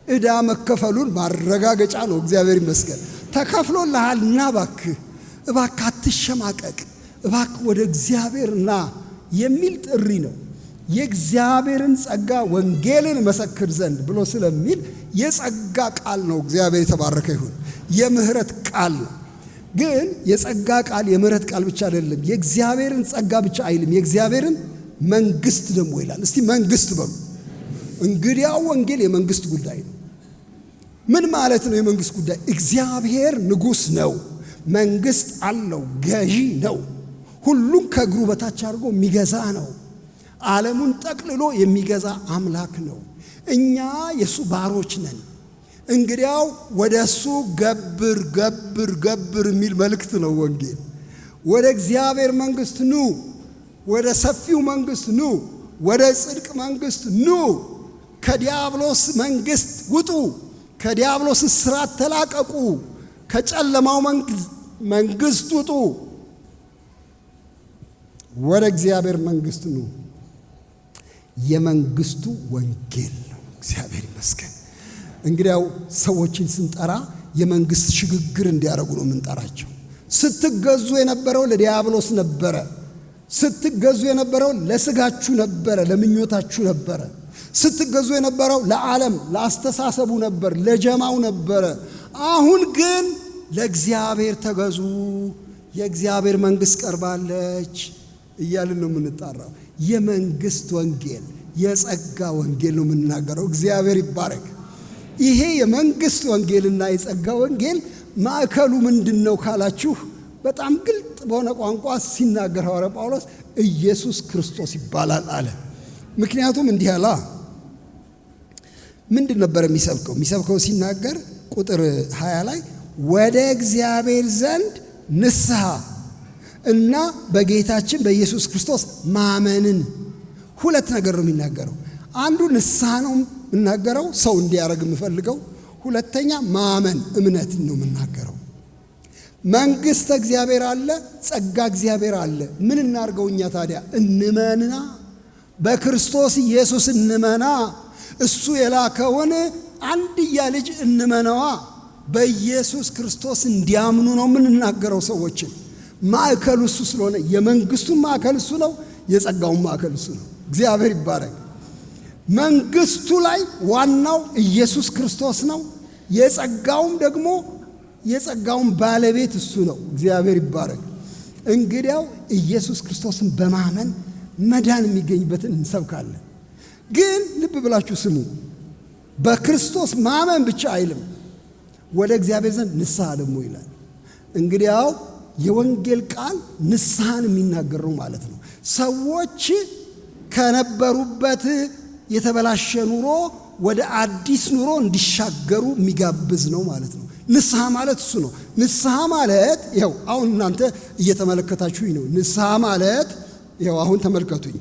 ዕዳ መከፈሉን ማረጋገጫ ነው። እግዚአብሔር ይመስገን። ተከፍሎልሃልና እባክህ አትሸማቀቅ፣ እባክህ ወደ እግዚአብሔር ና የሚል ጥሪ ነው። የእግዚአብሔርን ጸጋ ወንጌልን መሰክር ዘንድ ብሎ ስለሚል የጸጋ ቃል ነው። እግዚአብሔር የተባረከ ይሁን። የምህረት ቃል ነው። ግን የጸጋ ቃል የምህረት ቃል ብቻ አይደለም። የእግዚአብሔርን ጸጋ ብቻ አይልም፣ የእግዚአብሔርን መንግስት ደግሞ ይላል። እስቲ መንግስት በሉ። እንግዲያው ወንጌል የመንግስት ጉዳይ ነው። ምን ማለት ነው የመንግስት ጉዳይ? እግዚአብሔር ንጉሥ ነው፣ መንግስት አለው፣ ገዢ ነው። ሁሉም ከእግሩ በታች አድርጎ የሚገዛ ነው። ዓለሙን ጠቅልሎ የሚገዛ አምላክ ነው። እኛ የእሱ ባሮች ነን። እንግዲያው ወደ እሱ ገብር የሚል መልእክት ነው ወንጌል። ወደ እግዚአብሔር መንግስት ኑ፣ ወደ ሰፊው መንግስት ኑ፣ ወደ ጽድቅ መንግስት ኑ። ከዲያብሎስ መንግስት ውጡ፣ ከዲያብሎስ እስራት ተላቀቁ፣ ከጨለማው መንግስት ውጡ፣ ወደ እግዚአብሔር መንግስት ኑ። የመንግስቱ ወንጌል ነው። እግዚአብሔር ይመስገን። እንግዲያው ሰዎችን ስንጠራ የመንግስት ሽግግር እንዲያደርጉ ነው የምንጠራቸው። ስትገዙ የነበረው ለዲያብሎስ ነበረ። ስትገዙ የነበረው ለስጋችሁ ነበረ፣ ለምኞታችሁ ነበረ። ስትገዙ የነበረው ለዓለም፣ ለአስተሳሰቡ ነበር፣ ለጀማው ነበረ። አሁን ግን ለእግዚአብሔር ተገዙ፣ የእግዚአብሔር መንግስት ቀርባለች እያልን ነው የምንጣራው። የመንግስት ወንጌል፣ የጸጋ ወንጌል ነው የምናገረው። እግዚአብሔር ይባረክ። ይሄ የመንግስት ወንጌልና የጸጋ ወንጌል ማዕከሉ ምንድነው ካላችሁ በጣም ግልጥ በሆነ ቋንቋ ሲናገር ሐዋርያ ጳውሎስ ኢየሱስ ክርስቶስ ይባላል አለ። ምክንያቱም እንዲህ አለ። ምንድን ነበር የሚሰብከው ሲናገር ቁጥር 20 ላይ ወደ እግዚአብሔር ዘንድ ንስሐ እና በጌታችን በኢየሱስ ክርስቶስ ማመንን። ሁለት ነገር ነው የሚናገረው። አንዱ ንስሐ ነው የምናገረው፣ ሰው እንዲያደርግ የምፈልገው። ሁለተኛ ማመን እምነት ነው የምናገረው። መንግስት እግዚአብሔር አለ፣ ጸጋ እግዚአብሔር አለ። ምን እናርገው እኛ ታዲያ? እንመንና በክርስቶስ ኢየሱስ እንመና። እሱ የላከውን አንድያ ልጅ እንመነዋ። በኢየሱስ ክርስቶስ እንዲያምኑ ነው የምንናገረው ሰዎችን። ማዕከሉ እሱ ስለሆነ የመንግስቱን ማዕከል እሱ ነው፣ የጸጋውን ማዕከል እሱ ነው። እግዚአብሔር ይባረክ። መንግስቱ ላይ ዋናው ኢየሱስ ክርስቶስ ነው። የጸጋውም ደግሞ የጸጋውን ባለቤት እሱ ነው። እግዚአብሔር ይባረክ። እንግዲያው ኢየሱስ ክርስቶስን በማመን መዳን የሚገኝበትን እንሰብካለን። ግን ልብ ብላችሁ ስሙ። በክርስቶስ ማመን ብቻ አይልም፣ ወደ እግዚአብሔር ዘንድ ንስሐ ደግሞ ይላል። እንግዲያው የወንጌል ቃል ንስሐን የሚናገር ነው ማለት ነው። ሰዎች ከነበሩበት የተበላሸ ኑሮ ወደ አዲስ ኑሮ እንዲሻገሩ የሚጋብዝ ነው ማለት ነው። ንስሐ ማለት እሱ ነው። ንስሐ ማለት ይኸው አሁን እናንተ እየተመለከታችሁኝ ነው። ንስሐ ማለት ይኸው አሁን ተመልከቱኝ።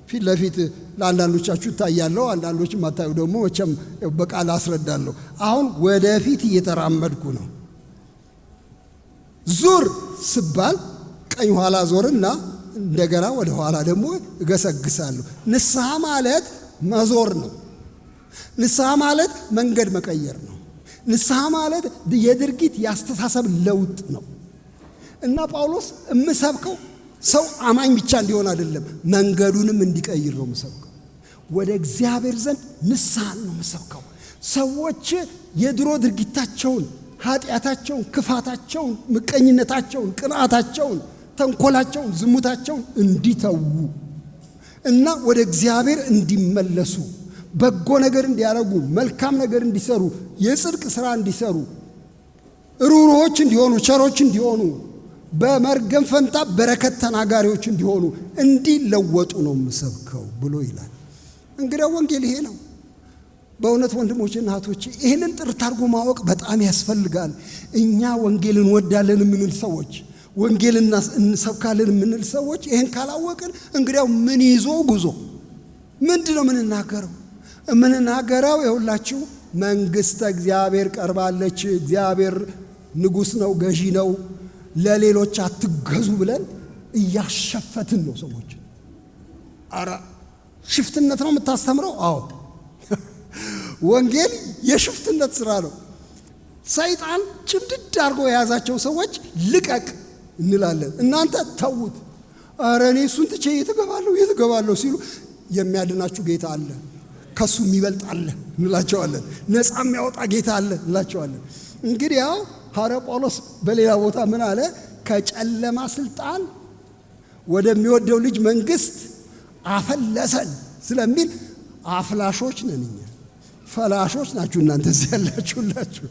ፊት ለፊት ለአንዳንዶቻችሁ እታያለሁ፣ አንዳንዶች ማታዩ ደግሞ መቼም በቃል አስረዳለሁ። አሁን ወደፊት እየተራመድኩ ነው። ዙር ስባል ቀኝ ኋላ ዞርና እንደገና ወደ ኋላ ደግሞ እገሰግሳለሁ። ንስሐ ማለት መዞር ነው። ንስሐ ማለት መንገድ መቀየር ነው። ንስሐ ማለት የድርጊት ያስተሳሰብ ለውጥ ነው። እና ጳውሎስ የምሰብከው ሰው አማኝ ብቻ እንዲሆን አይደለም፣ መንገዱንም እንዲቀይር ነው የምሰብከው። ወደ እግዚአብሔር ዘንድ ንስሐን ነው የምሰብከው። ሰዎች የድሮ ድርጊታቸውን፣ ኃጢአታቸውን፣ ክፋታቸውን፣ ምቀኝነታቸውን፣ ቅንዓታቸውን፣ ተንኮላቸውን፣ ዝሙታቸውን እንዲተዉ እና ወደ እግዚአብሔር እንዲመለሱ፣ በጎ ነገር እንዲያደርጉ፣ መልካም ነገር እንዲሰሩ፣ የጽድቅ ሥራ እንዲሰሩ፣ ሩሮዎች እንዲሆኑ፣ ቸሮች እንዲሆኑ፣ በመርገም ፈንታ በረከት ተናጋሪዎች እንዲሆኑ እንዲለወጡ ነው የምሰብከው ብሎ ይላል። እንግዲህ ወንጌል ይሄ ነው። በእውነት ወንድሞችና እህቶቼ ይህንን ጥርት አድርጎ ማወቅ በጣም ያስፈልጋል። እኛ ወንጌልን እንወዳለን የምንል ሰዎች፣ ወንጌልን እንሰብካለን የምንል ሰዎች ይህን ካላወቅን እንግዲያው ምን ይዞ ጉዞ ምንድን ነው የምንናገረው? የምንናገረው የሁላችሁ መንግሥተ እግዚአብሔር ቀርባለች፣ እግዚአብሔር ንጉሥ ነው፣ ገዢ ነው፣ ለሌሎች አትገዙ ብለን እያሸፈትን ነው ሰዎች። አረ ሽፍትነት ነው የምታስተምረው? አዎ ወንጌል የሽፍትነት ሥራ ነው። ሰይጣን ጭምድድ አድርጎ የያዛቸው ሰዎች ልቀቅ እንላለን። እናንተ ተዉት፣ አረ እኔ እሱን ትቼ የትገባለሁ ሲሉ የሚያድናችሁ ጌታ አለ፣ ከሱ የሚበልጥ አለ እንላቸዋለን። ነፃ የሚያወጣ ጌታ አለ እንላቸዋለን። እንግዲህ ያው ሐዋርያ ጳውሎስ በሌላ ቦታ ምን አለ? ከጨለማ ስልጣን ወደሚወደው ልጅ መንግሥት አፈለሰን ስለሚል አፍላሾች ነን እኛ። ፈላሾች ናችሁ እናንተ እዚህ ያላችሁላችሁ።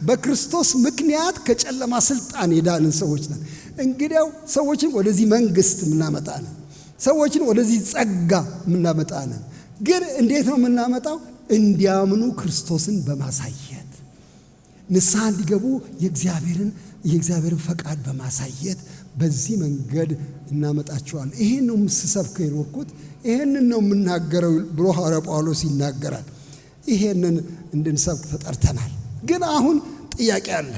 በክርስቶስ ምክንያት ከጨለማ ስልጣን የዳንን ሰዎች ነን። እንግዲያው ሰዎችን ወደዚህ መንግሥት የምናመጣ ነን። ሰዎችን ወደዚህ ጸጋ የምናመጣ ነን። ግን እንዴት ነው የምናመጣው? እንዲያምኑ ክርስቶስን በማሳየት ንስሐ እንዲገቡ የእግዚአብሔርን ፈቃድ በማሳየት በዚህ መንገድ እናመጣቸዋለን። ይሄን ነው ስሰብከው የኖርኩት፣ ይሄንን ነው የምናገረው ብሎ ሐዋርያ ጳውሎስ ይናገራል። ይሄንን እንድንሰብክ ተጠርተናል። ግን አሁን ጥያቄ አለ።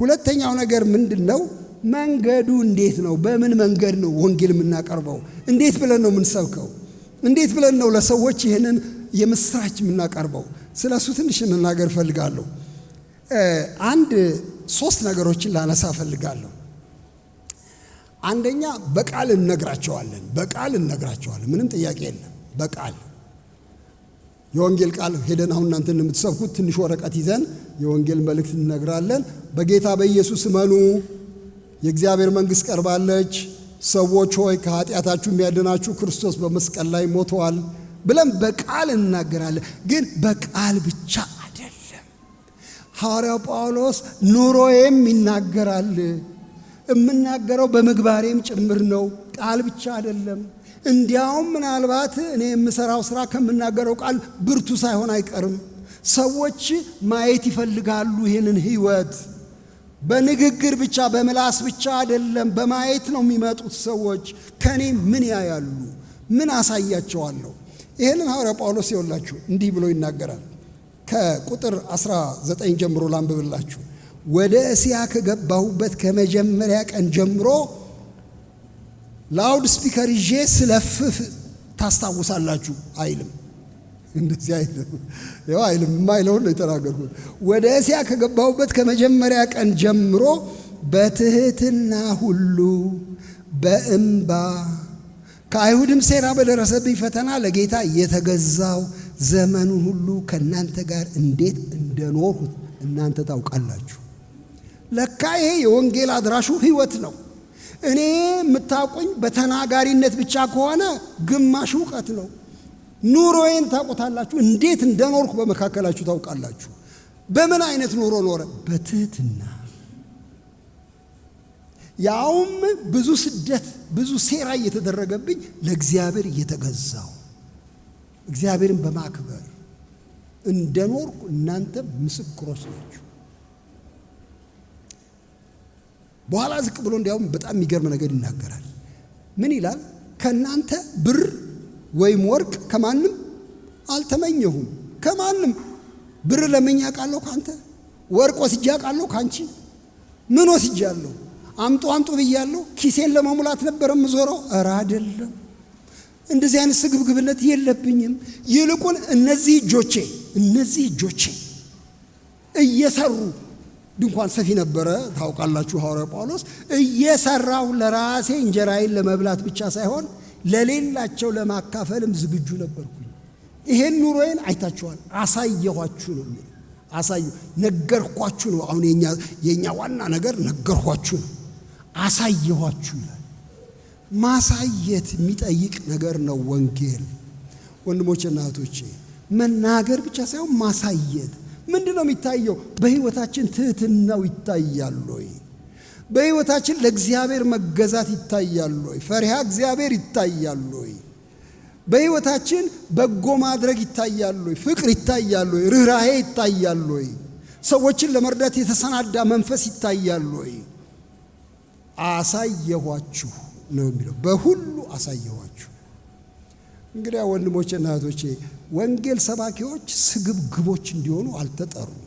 ሁለተኛው ነገር ምንድን ነው? መንገዱ እንዴት ነው? በምን መንገድ ነው ወንጌል የምናቀርበው? እንዴት ብለን ነው የምንሰብከው? እንዴት ብለን ነው ለሰዎች ይሄንን የምስራች የምናቀርበው? ስለሱ ትንሽ መናገር ፈልጋለሁ። ሶስት ነገሮችን ላነሳ ፈልጋለሁ። አንደኛ በቃል እንነግራቸዋለን። ምንም ጥያቄ የለም። በቃል የወንጌል ቃል ሄደን አሁን እናንተ እንደምትሰብኩት ትንሽ ወረቀት ይዘን የወንጌል መልእክት እንነግራለን። በጌታ በኢየሱስ እመኑ፣ የእግዚአብሔር መንግሥት ቀርባለች፣ ሰዎች ሆይ ከኃጢአታችሁ የሚያድናችሁ ክርስቶስ በመስቀል ላይ ሞተዋል ብለን በቃል እናገራለን። ግን በቃል ብቻ አይደለም። ሐዋርያው ጳውሎስ ኑሮዬም ይናገራል፣ የምናገረው በምግባሬም ጭምር ነው፣ ቃል ብቻ አይደለም። እንዲያውም ምናልባት እኔ የምሰራው ስራ ከምናገረው ቃል ብርቱ ሳይሆን አይቀርም። ሰዎች ማየት ይፈልጋሉ ይህንን ህይወት። በንግግር ብቻ በምላስ ብቻ አይደለም፣ በማየት ነው የሚመጡት ሰዎች። ከኔ ምን ያያሉ? ምን አሳያቸዋለሁ? ይህንን ሐዋርያ ጳውሎስ ይወላችሁ እንዲህ ብሎ ይናገራል። ከቁጥር 19 ጀምሮ ላንብብላችሁ። ወደ እስያ ከገባሁበት ከመጀመሪያ ቀን ጀምሮ ላውድ ስፒከር ይዤ ስለፍፍ ታስታውሳላችሁ አይልም። እንደዚህ አይልም። ያው አይልም የማይለውን ነው የተናገርኩት። ወደ እስያ ከገባሁበት ከመጀመሪያ ቀን ጀምሮ በትህትና ሁሉ በእንባ ከአይሁድም ሴራ በደረሰብኝ ፈተና ለጌታ የተገዛው ዘመኑን ሁሉ ከእናንተ ጋር እንዴት እንደኖርሁት እናንተ ታውቃላችሁ። ለካ ይሄ የወንጌል አድራሹ ህይወት ነው። እኔ የምታውቁኝ በተናጋሪነት ብቻ ከሆነ ግማሽ እውቀት ነው። ኑሮዬን ታውቁታላችሁ። እንዴት እንደኖርኩ በመካከላችሁ ታውቃላችሁ። በምን አይነት ኑሮ ኖረ? በትህትና፣ ያውም ብዙ ስደት፣ ብዙ ሴራ እየተደረገብኝ ለእግዚአብሔር እየተገዛው እግዚአብሔርን በማክበር እንደኖርኩ እናንተ ምስክሮች ናችሁ። በኋላ ዝቅ ብሎ እንዲያውም በጣም የሚገርም ነገር ይናገራል። ምን ይላል? ከእናንተ ብር ወይም ወርቅ ከማንም አልተመኘሁም። ከማንም ብር ለምኜ አውቃለሁ ካንተ? ወርቅ ወስጄ አውቃለሁ ካንቺ? ምን ወስጃለሁ? አምጡ አምጡ ብያለሁ? ኪሴን ለመሙላት ነበር የምዞረው? ኧረ አይደለም። እንደዚህ አይነት ስግብግብነት የለብኝም። ይልቁን እነዚህ እጆቼ እየሰሩ ድንኳን ሰፊ ነበረ ታውቃላችሁ። ሐዋርያው ጳውሎስ እየሰራው ለራሴ እንጀራዬን ለመብላት ብቻ ሳይሆን ለሌላቸው ለማካፈልም ዝግጁ ነበርኩኝ። ይሄን ኑሮዬን አይታችኋል። አሳየኋችሁ ነው የሚለው። ነገርኳችሁ ነው። አሁን የኛ ዋና ነገር ነገርኳችሁ ነው። አሳየኋችሁ ይላል። ማሳየት የሚጠይቅ ነገር ነው ወንጌል። ወንድሞችና እህቶቼ መናገር ብቻ ሳይሆን ማሳየት። ምንድነው የሚታየው? በህይወታችን ትህትናው ይታያል ወይ? በህይወታችን ለእግዚአብሔር መገዛት ይታያል ወይ? ፈሪሃ እግዚአብሔር ይታያል ወይ? በህይወታችን በጎ ማድረግ ይታያል ወይ? ፍቅር ይታያል ወይ? ርህራሄ ይታያል ወይ? ሰዎችን ለመርዳት የተሰናዳ መንፈስ ይታያል ወይ? አሳየኋችሁ ነው የሚለው። በሁሉ አሳየኋችሁ። እንግዲህ ወንድሞቼና እህቶቼ ወንጌል ሰባኪዎች ስግብግቦች እንዲሆኑ አልተጠሩም።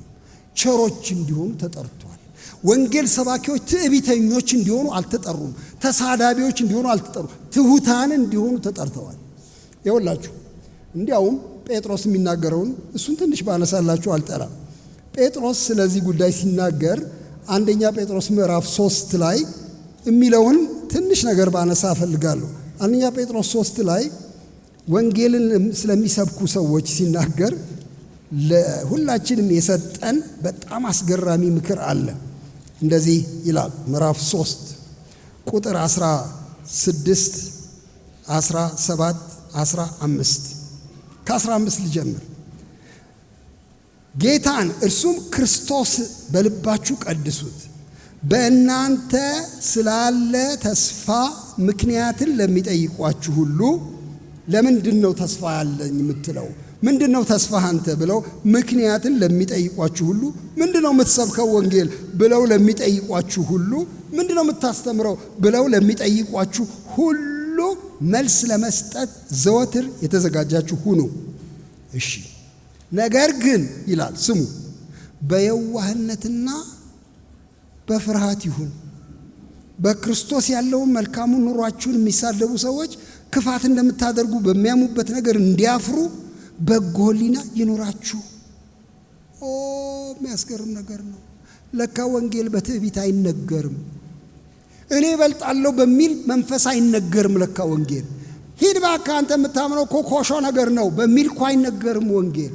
ቸሮች እንዲሆኑ ተጠርቷል። ወንጌል ሰባኪዎች ትዕቢተኞች እንዲሆኑ አልተጠሩም። ተሳዳቢዎች እንዲሆኑ አልተጠሩም። ትሁታን እንዲሆኑ ተጠርተዋል። ይኸውላችሁ እንዲያውም ጴጥሮስ የሚናገረውን እሱን ትንሽ ባነሳላችሁ አልጠራም። ጴጥሮስ ስለዚህ ጉዳይ ሲናገር አንደኛ ጴጥሮስ ምዕራፍ 3 ላይ የሚለውን ትንሽ ነገር ባነሳ እፈልጋለሁ። አንደኛ ጴጥሮስ 3 ላይ ወንጌልን ስለሚሰብኩ ሰዎች ሲናገር ለሁላችንም የሰጠን በጣም አስገራሚ ምክር አለ። እንደዚህ ይላል። ምዕራፍ 3 ቁጥር 16፣ 17፣ 15 ከ15 ልጀምር። ጌታን እርሱም ክርስቶስ በልባችሁ ቀድሱት፣ በእናንተ ስላለ ተስፋ ምክንያትን ለሚጠይቋችሁ ሁሉ ለምንድን ነው ተስፋ ያለኝ የምትለው? ምንድን ነው ተስፋህ አንተ ብለው ምክንያትን ለሚጠይቋችሁ ሁሉ፣ ምንድን ነው የምትሰብከው ወንጌል ብለው ለሚጠይቋችሁ ሁሉ፣ ምንድን ነው የምታስተምረው ብለው ለሚጠይቋችሁ ሁሉ መልስ ለመስጠት ዘወትር የተዘጋጃችሁ ሁኑ። እሺ፣ ነገር ግን ይላል ስሙ፣ በየዋህነትና በፍርሃት ይሁን። በክርስቶስ ያለውን መልካሙን ኑሯችሁን የሚሳደቡ ሰዎች ክፋት እንደምታደርጉ በሚያሙበት ነገር እንዲያፍሩ በጎ ሕሊና ይኑራችሁ። የሚያስገርም ነገር ነው። ለካ ወንጌል በትዕቢት አይነገርም። እኔ እበልጣለሁ በሚል መንፈስ አይነገርም። ለካ ወንጌል ሂድ እባክህ አንተ የምታምነው ኮኮሾ ነገር ነው በሚል እኮ አይነገርም ወንጌል።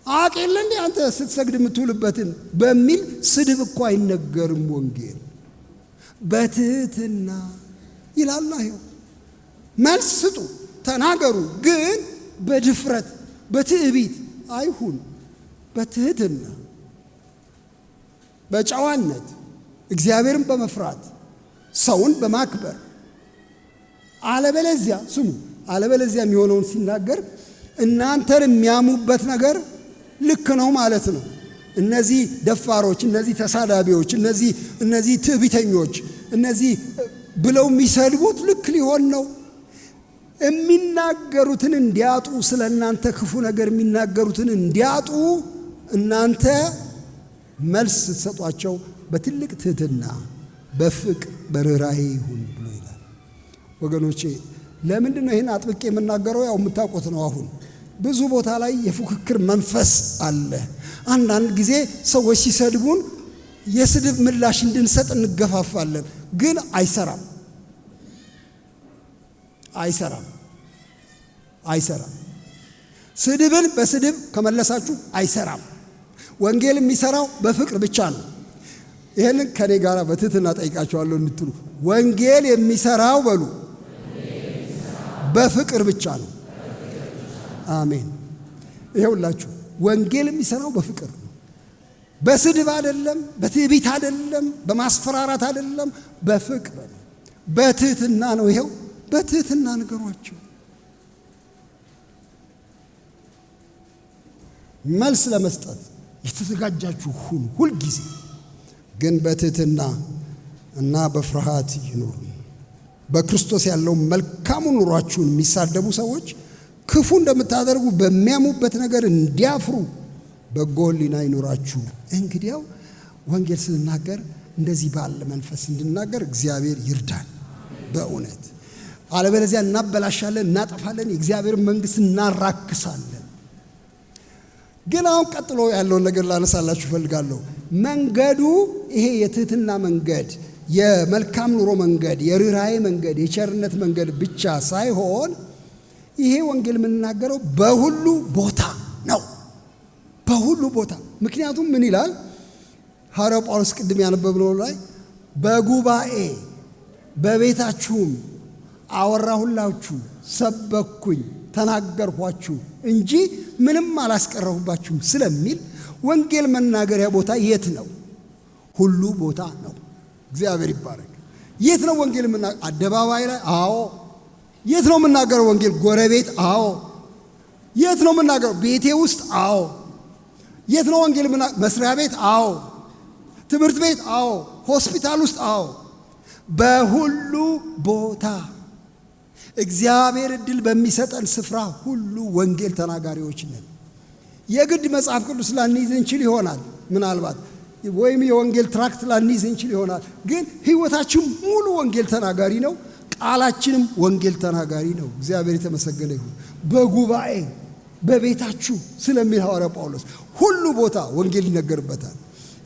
አቅ የለ እንዴ አንተ ስትሰግድ የምትውልበትን በሚል ስድብ እኮ አይነገርም ወንጌል። በትህትና ይላል። ይኸው መልስ ስጡ፣ ተናገሩ፣ ግን በድፍረት በትዕቢት አይሁን፣ በትህትና በጨዋነት እግዚአብሔርን በመፍራት ሰውን በማክበር አለበለዚያ ስሙ፣ አለበለዚያ የሚሆነውን ሲናገር እናንተን የሚያሙበት ነገር ልክ ነው ማለት ነው። እነዚህ ደፋሮች፣ እነዚህ ተሳዳቢዎች፣ እነዚህ ትዕቢተኞች፣ እነዚህ ብለው የሚሰድቡት ልክ ሊሆን ነው። የሚናገሩትን እንዲያጡ፣ ስለ እናንተ ክፉ ነገር የሚናገሩትን እንዲያጡ እናንተ መልስ ስትሰጧቸው በትልቅ ትህትና በፍቅር በርኅራኄ ይሁን ብሎ ይላል። ወገኖቼ ለምንድን ነው ይህን አጥብቄ የምናገረው? ያው የምታውቁት ነው። አሁን ብዙ ቦታ ላይ የፉክክር መንፈስ አለ። አንዳንድ ጊዜ ሰዎች ሲሰድቡን የስድብ ምላሽ እንድንሰጥ እንገፋፋለን። ግን አይሰራም። ስድብን በስድብ ከመለሳችሁ አይሰራም። ወንጌል የሚሰራው በፍቅር ብቻ ነው። ይህንን ከኔ ጋር በትህትና ጠይቃቸዋለሁ እንድትሉ፣ ወንጌል የሚሰራው በሉ በፍቅር ብቻ ነው። አሜን። ይኸውላችሁ ወንጌል የሚሰራው በፍቅር ነው። በስድብ አይደለም፣ በትዕቢት አይደለም፣ በማስፈራራት አይደለም፣ በፍቅር ነው፣ በትህትና ነው። ይኸው በትህትና ንገሯቸው። መልስ ለመስጠት የተዘጋጃችሁ ሁኑ። ሁልጊዜ ግን በትህትና እና በፍርሃት ይኑሩ። በክርስቶስ ያለው መልካሙ ኑሯችሁን የሚሳደቡ ሰዎች ክፉ እንደምታደርጉ በሚያሙበት ነገር እንዲያፍሩ በጎ ሕሊና ይኑራችሁ። እንግዲያው ወንጌል ስንናገር እንደዚህ ባለ መንፈስ እንድናገር እግዚአብሔር ይርዳን በእውነት። አለበለዚያ እናበላሻለን፣ እናጠፋለን፣ የእግዚአብሔርን መንግሥት እናራክሳለን። ግን አሁን ቀጥሎ ያለውን ነገር ላነሳላችሁ እፈልጋለሁ። መንገዱ ይሄ የትህትና መንገድ፣ የመልካም ኑሮ መንገድ፣ የርኅራኄ መንገድ፣ የቸርነት መንገድ ብቻ ሳይሆን ይሄ ወንጌል የምንናገረው በሁሉ ቦታ ነው። በሁሉ ቦታ። ምክንያቱም ምን ይላል ሐዋርያው ጳውሎስ ቅድም ያነበብነው ላይ በጉባኤ በቤታችሁም አወራሁላችሁ፣ ሰበኩኝ፣ ተናገርኳችሁ እንጂ ምንም አላስቀረሁባችሁም ስለሚል ወንጌል መናገሪያ ቦታ የት ነው? ሁሉ ቦታ ነው። እግዚአብሔር ይባረክ። የት ነው ወንጌል የምናገረው? አደባባይ ላይ? አዎ። የት ነው የምናገረው ወንጌል? ጎረቤት? አዎ። የት ነው የምናገረው? ቤቴ ውስጥ? አዎ። የት ነው ወንጌል የምናገረው? መስሪያ ቤት? አዎ። ትምህርት ቤት? አዎ። ሆስፒታል ውስጥ? አዎ። በሁሉ ቦታ እግዚአብሔር እድል በሚሰጠን ስፍራ ሁሉ ወንጌል ተናጋሪዎች ነን። የግድ መጽሐፍ ቅዱስ ላንይዝ እንችል ይሆናል ምናልባት፣ ወይም የወንጌል ትራክት ላንይዝ እንችል ይሆናል። ግን ሕይወታችን ሙሉ ወንጌል ተናጋሪ ነው። ቃላችንም ወንጌል ተናጋሪ ነው። እግዚአብሔር የተመሰገነ ይሁን። በጉባኤ በቤታችሁ ስለሚል ሐዋርያ ጳውሎስ ሁሉ ቦታ ወንጌል ይነገርበታል።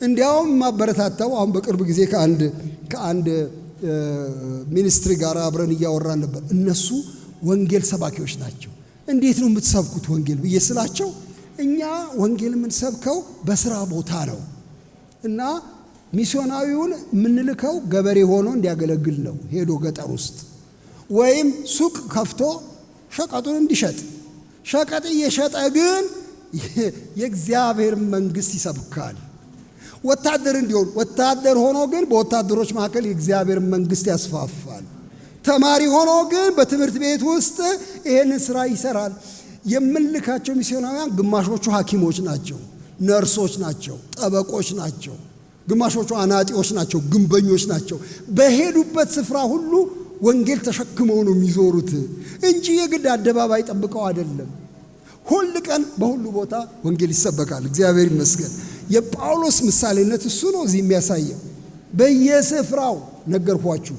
እንዲያውም ማበረታታው አሁን በቅርብ ጊዜ ከአንድ ሚኒስትሪ ጋር አብረን እያወራን ነበር። እነሱ ወንጌል ሰባኪዎች ናቸው። እንዴት ነው የምትሰብኩት ወንጌል ብዬ ስላቸው፣ እኛ ወንጌል የምንሰብከው በስራ ቦታ ነው እና ሚስዮናዊውን የምንልከው ገበሬ ሆኖ እንዲያገለግል ነው። ሄዶ ገጠር ውስጥ ወይም ሱቅ ከፍቶ ሸቀጡን እንዲሸጥ፣ ሸቀጥ እየሸጠ ግን የእግዚአብሔር መንግሥት ይሰብካል። ወታደር እንዲሆን ወታደር ሆኖ ግን በወታደሮች መካከል የእግዚአብሔር መንግሥት ያስፋፋል። ተማሪ ሆኖ ግን በትምህርት ቤት ውስጥ ይሄንን ስራ ይሰራል። የምንልካቸው ሚስዮናውያን ግማሾቹ ሐኪሞች ናቸው፣ ነርሶች ናቸው፣ ጠበቆች ናቸው፣ ግማሾቹ አናጢዎች ናቸው፣ ግንበኞች ናቸው። በሄዱበት ስፍራ ሁሉ ወንጌል ተሸክመው ነው የሚዞሩት እንጂ የግድ አደባባይ ጠብቀው አይደለም። ሁል ቀን በሁሉ ቦታ ወንጌል ይሰበካል። እግዚአብሔር ይመስገን። የጳውሎስ ምሳሌነት እሱ ነው እዚህ የሚያሳየው። በየስፍራው ነገርኳችሁ፣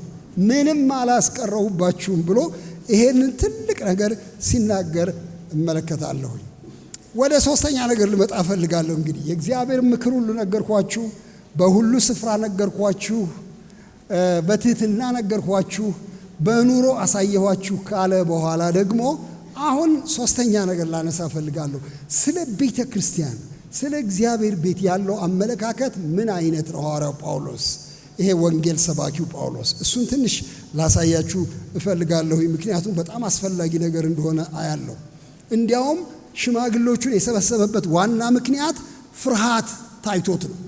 ምንም አላስቀረሁባችሁም ብሎ ይሄንን ትልቅ ነገር ሲናገር እመለከታለሁ። ወደ ሶስተኛ ነገር ልመጣ እፈልጋለሁ። እንግዲህ የእግዚአብሔር ምክር ሁሉ ነገርኳችሁ፣ በሁሉ ስፍራ ነገርኳችሁ፣ በትህትና ነገርኳችሁ፣ በኑሮ አሳየኋችሁ ካለ በኋላ ደግሞ አሁን ሶስተኛ ነገር ላነሳ እፈልጋለሁ። ስለ ቤተ ክርስቲያን፣ ስለ እግዚአብሔር ቤት ያለው አመለካከት ምን አይነት ነው? ሐዋርያው ጳውሎስ ይሄ ወንጌል ሰባኪው ጳውሎስ። እሱን ትንሽ ላሳያችሁ እፈልጋለሁ፣ ምክንያቱም በጣም አስፈላጊ ነገር እንደሆነ አያለሁ። እንዲያውም ሽማግሌዎቹን የሰበሰበበት ዋና ምክንያት ፍርሃት ታይቶት ነው።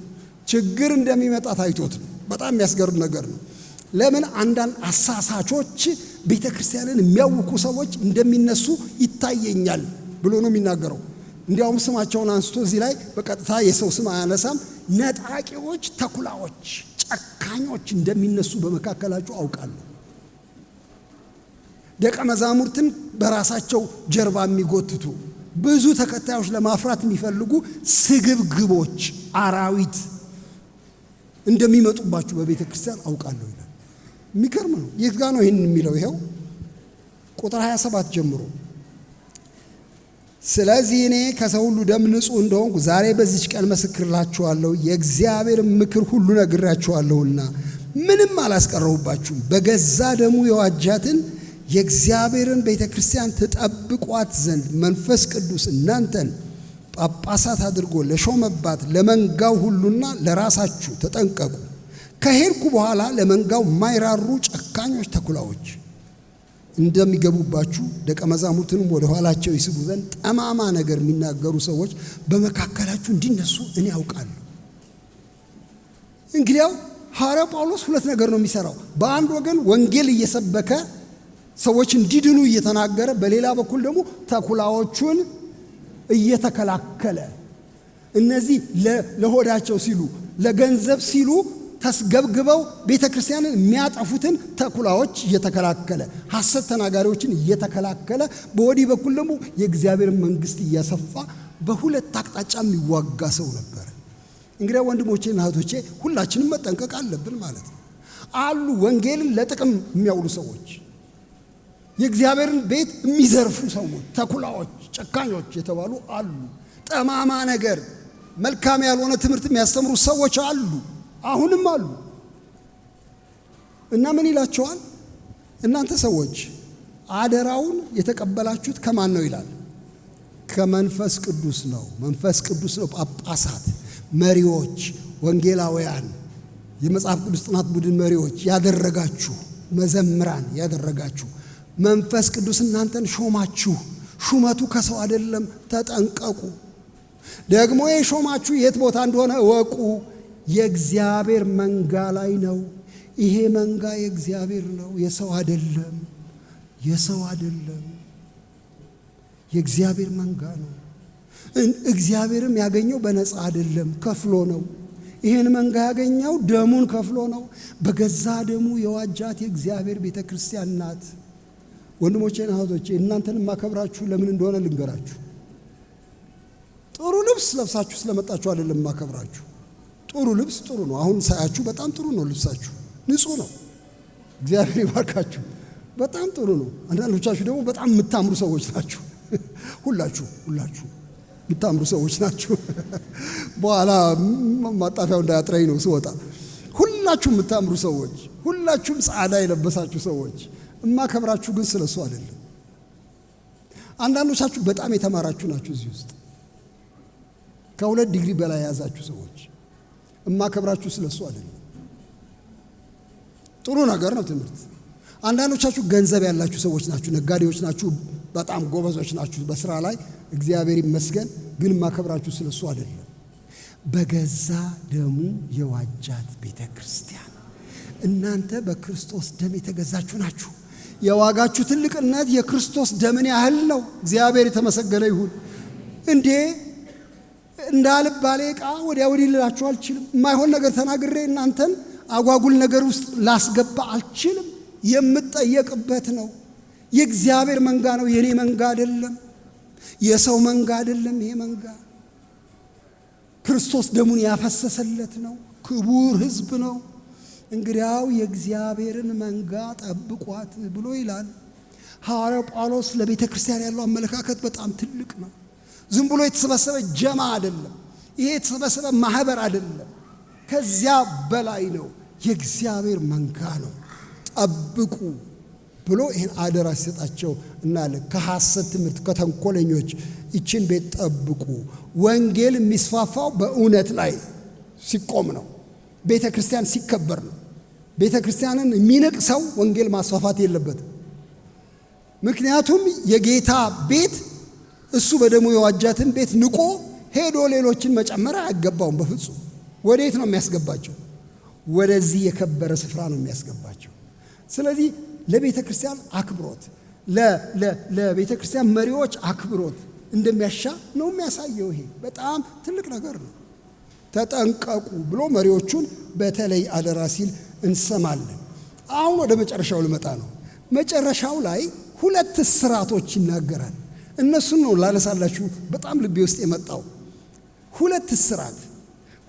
ችግር እንደሚመጣ ታይቶት ነው። በጣም የሚያስገርም ነገር ነው። ለምን አንዳንድ አሳሳቾች ቤተ ክርስቲያንን የሚያውኩ ሰዎች እንደሚነሱ ይታየኛል ብሎ ነው የሚናገረው። እንዲያውም ስማቸውን አንስቶ እዚህ ላይ በቀጥታ የሰው ስም አያነሳም። ነጣቂዎች፣ ተኩላዎች፣ ጨካኞች እንደሚነሱ በመካከላቸው አውቃለሁ። ደቀ መዛሙርትን በራሳቸው ጀርባ የሚጎትቱ ብዙ ተከታዮች ለማፍራት የሚፈልጉ ስግብግቦች፣ አራዊት እንደሚመጡባችሁ በቤተ ክርስቲያን አውቃለሁ ይላል። የሚገርም ነው። የት ጋር ነው ይህን የሚለው? ይኸው ቁጥር 27 ጀምሮ ስለዚህ እኔ ከሰው ሁሉ ደም ንጹሕ እንደሆንኩ ዛሬ በዚች ቀን መሰክርላችኋለሁ፣ የእግዚአብሔር ምክር ሁሉ ነግራችኋለሁና ምንም አላስቀረሁባችሁም። በገዛ ደሙ የዋጃትን የእግዚአብሔርን ቤተ ክርስቲያን ትጠብቋት ዘንድ መንፈስ ቅዱስ እናንተን ጳጳሳት አድርጎ ለሾመባት ለመንጋው ሁሉና ለራሳችሁ ተጠንቀቁ። ከሄድኩ በኋላ ለመንጋው የማይራሩ ጨካኞች ተኩላዎች እንደሚገቡባችሁ ደቀ መዛሙርትንም ወደ ኋላቸው ይስቡ ዘንድ ጠማማ ነገር የሚናገሩ ሰዎች በመካከላችሁ እንዲነሱ እኔ ያውቃለሁ። እንግዲያው ሐዋርያው ጳውሎስ ሁለት ነገር ነው የሚሰራው። በአንድ ወገን ወንጌል እየሰበከ ሰዎች እንዲድኑ እየተናገረ፣ በሌላ በኩል ደግሞ ተኩላዎቹን እየተከላከለ እነዚህ ለሆዳቸው ሲሉ ለገንዘብ ሲሉ ተስገብግበው ቤተ ክርስቲያንን የሚያጠፉትን ተኩላዎች እየተከላከለ፣ ሐሰት ተናጋሪዎችን እየተከላከለ፣ በወዲህ በኩል ደግሞ የእግዚአብሔር መንግሥት እያሰፋ በሁለት አቅጣጫ የሚዋጋ ሰው ነበር። እንግዲህ ወንድሞቼና እህቶቼ ሁላችንም መጠንቀቅ አለብን ማለት ነው። አሉ ወንጌልን ለጥቅም የሚያውሉ ሰዎች፣ የእግዚአብሔርን ቤት የሚዘርፉ ሰዎች፣ ተኩላዎች፣ ጨካኞች የተባሉ አሉ። ጠማማ ነገር፣ መልካም ያልሆነ ትምህርት የሚያስተምሩ ሰዎች አሉ፣ አሁንም አሉ። እና ምን ይላቸዋል? እናንተ ሰዎች አደራውን የተቀበላችሁት ከማን ነው ይላል? ከመንፈስ ቅዱስ ነው። መንፈስ ቅዱስ ነው ጳጳሳት፣ መሪዎች፣ ወንጌላውያን፣ የመጽሐፍ ቅዱስ ጥናት ቡድን መሪዎች ያደረጋችሁ፣ መዘምራን ያደረጋችሁ መንፈስ ቅዱስ እናንተን ሾማችሁ። ሹመቱ ከሰው አይደለም፣ ተጠንቀቁ። ደግሞ የሾማችሁ የት ቦታ እንደሆነ እወቁ። የእግዚአብሔር መንጋ ላይ ነው። ይሄ መንጋ የእግዚአብሔር ነው፣ የሰው አይደለም። የሰው አይደለም፣ የእግዚአብሔር መንጋ ነው። እግዚአብሔርም ያገኘው በነፃ አይደለም፣ ከፍሎ ነው። ይሄን መንጋ ያገኘው ደሙን ከፍሎ ነው። በገዛ ደሙ የዋጃት የእግዚአብሔር ቤተ ክርስቲያን ናት። ወንድሞቼና እህቶቼ እናንተን ማከብራችሁ ለምን እንደሆነ ልንገራችሁ። ጥሩ ልብስ ለብሳችሁ ስለመጣችሁ አይደለም ማከብራችሁ። ጥሩ ልብስ ጥሩ ነው። አሁን ሳያችሁ በጣም ጥሩ ነው ልብሳችሁ፣ ንጹህ ነው። እግዚአብሔር ይባርካችሁ። በጣም ጥሩ ነው። አንዳንዶቻችሁ ደግሞ በጣም የምታምሩ ሰዎች ናችሁ። ሁላችሁ የምታምሩ ሰዎች ናችሁ። በኋላ ማጣፊያው እንዳያጥረኝ ነው ስወጣ። ሁላችሁ የምታምሩ ሰዎች፣ ሁላችሁም ጻዕዳ የለበሳችሁ ሰዎች፣ እማከብራችሁ ግን ስለሱ አይደለም። አንዳንዶቻችሁ በጣም የተማራችሁ ናችሁ። እዚህ ውስጥ ከ2 ዲግሪ በላይ የያዛችሁ ሰዎች፣ እማከብራችሁ ስለሱ አይደለም። ጥሩ ነገር ነው ትምህርት። አንዳንዶቻችሁ ገንዘብ ያላችሁ ሰዎች ናችሁ፣ ነጋዴዎች ናችሁ፣ በጣም ጎበዞች ናችሁ በስራ ላይ እግዚአብሔር ይመስገን። ግን እማከብራችሁ ስለሱ አይደለም። በገዛ ደሙ የዋጃት ቤተ ክርስቲያን፣ እናንተ በክርስቶስ ደም የተገዛችሁ ናችሁ። የዋጋችሁ ትልቅነት የክርስቶስ ደምን ያህል ነው። እግዚአብሔር የተመሰገነ ይሁን። እንዴ እንዳልባሌ ዕቃ ወዲያ ወዲህ ልላችሁ አልችልም። የማይሆን ነገር ተናግሬ እናንተን አጓጉል ነገር ውስጥ ላስገባ አልችልም። የምጠየቅበት ነው። የእግዚአብሔር መንጋ ነው፣ የኔ መንጋ አይደለም። የሰው መንጋ አይደለም። ይሄ መንጋ ክርስቶስ ደሙን ያፈሰሰለት ነው። ክቡር ሕዝብ ነው። እንግዲያው የእግዚአብሔርን መንጋ ጠብቋት ብሎ ይላል ሐዋርያው ጳውሎስ። ለቤተ ክርስቲያን ያለው አመለካከት በጣም ትልቅ ነው። ዝም ብሎ የተሰበሰበ ጀማ አይደለም። ይሄ የተሰበሰበ ማህበር አይደለም። ከዚያ በላይ ነው። የእግዚአብሔር መንጋ ነው። ጠብቁ ብሎ ይህን አደራ ሲሰጣቸው እናያለን። ከሐሰት ትምህርት፣ ከተንኮለኞች ይችን ቤት ጠብቁ። ወንጌል የሚስፋፋው በእውነት ላይ ሲቆም ነው። ቤተ ክርስቲያን ሲከበር ነው። ቤተ ክርስቲያንን የሚንቅ ሰው ወንጌል ማስፋፋት የለበትም። ምክንያቱም የጌታ ቤት እሱ በደሙ የዋጃትን ቤት ንቆ ሄዶ ሌሎችን መጨመር አይገባውም በፍጹም። ወዴት ነው የሚያስገባቸው? ወደዚህ የከበረ ስፍራ ነው የሚያስገባቸው። ስለዚህ ለቤተ ክርስቲያን አክብሮት፣ ለቤተ ክርስቲያን መሪዎች አክብሮት እንደሚያሻ ነው የሚያሳየው። ይሄ በጣም ትልቅ ነገር ነው። ተጠንቀቁ ብሎ መሪዎቹን በተለይ አደራ ሲል እንሰማለን። አሁን ወደ መጨረሻው ልመጣ ነው። መጨረሻው ላይ 2 እስራቶች ይናገራል። እነሱን ነው ላነሳላችሁ በጣም ልቤ ውስጥ የመጣው። 2 እስራት።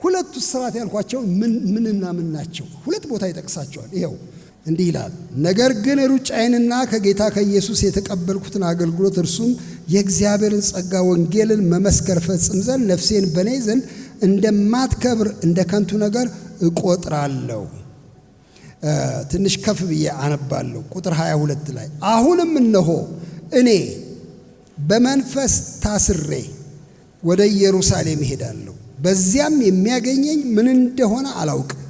2 እስራት ያልኳቸው ምንና ምን ናቸው? 2 ቦታ ይጠቅሳቸዋል። ይኸው እንዲህ ይላል፣ ነገር ግን ሩጫዬንና ከጌታ ከኢየሱስ የተቀበልኩትን አገልግሎት እርሱም የእግዚአብሔርን ጸጋ ወንጌልን መመስከር ፈጽም ዘንድ ነፍሴን በእኔ ዘንድ እንደማትከብር እንደ ከንቱ ነገር እቆጥራለሁ። ትንሽ ከፍ ብዬ አነባለሁ። ቁጥር 22 ላይ አሁንም እነሆ እኔ በመንፈስ ታስሬ ወደ ኢየሩሳሌም እሄዳለሁ፣ በዚያም የሚያገኘኝ ምን እንደሆነ አላውቅም።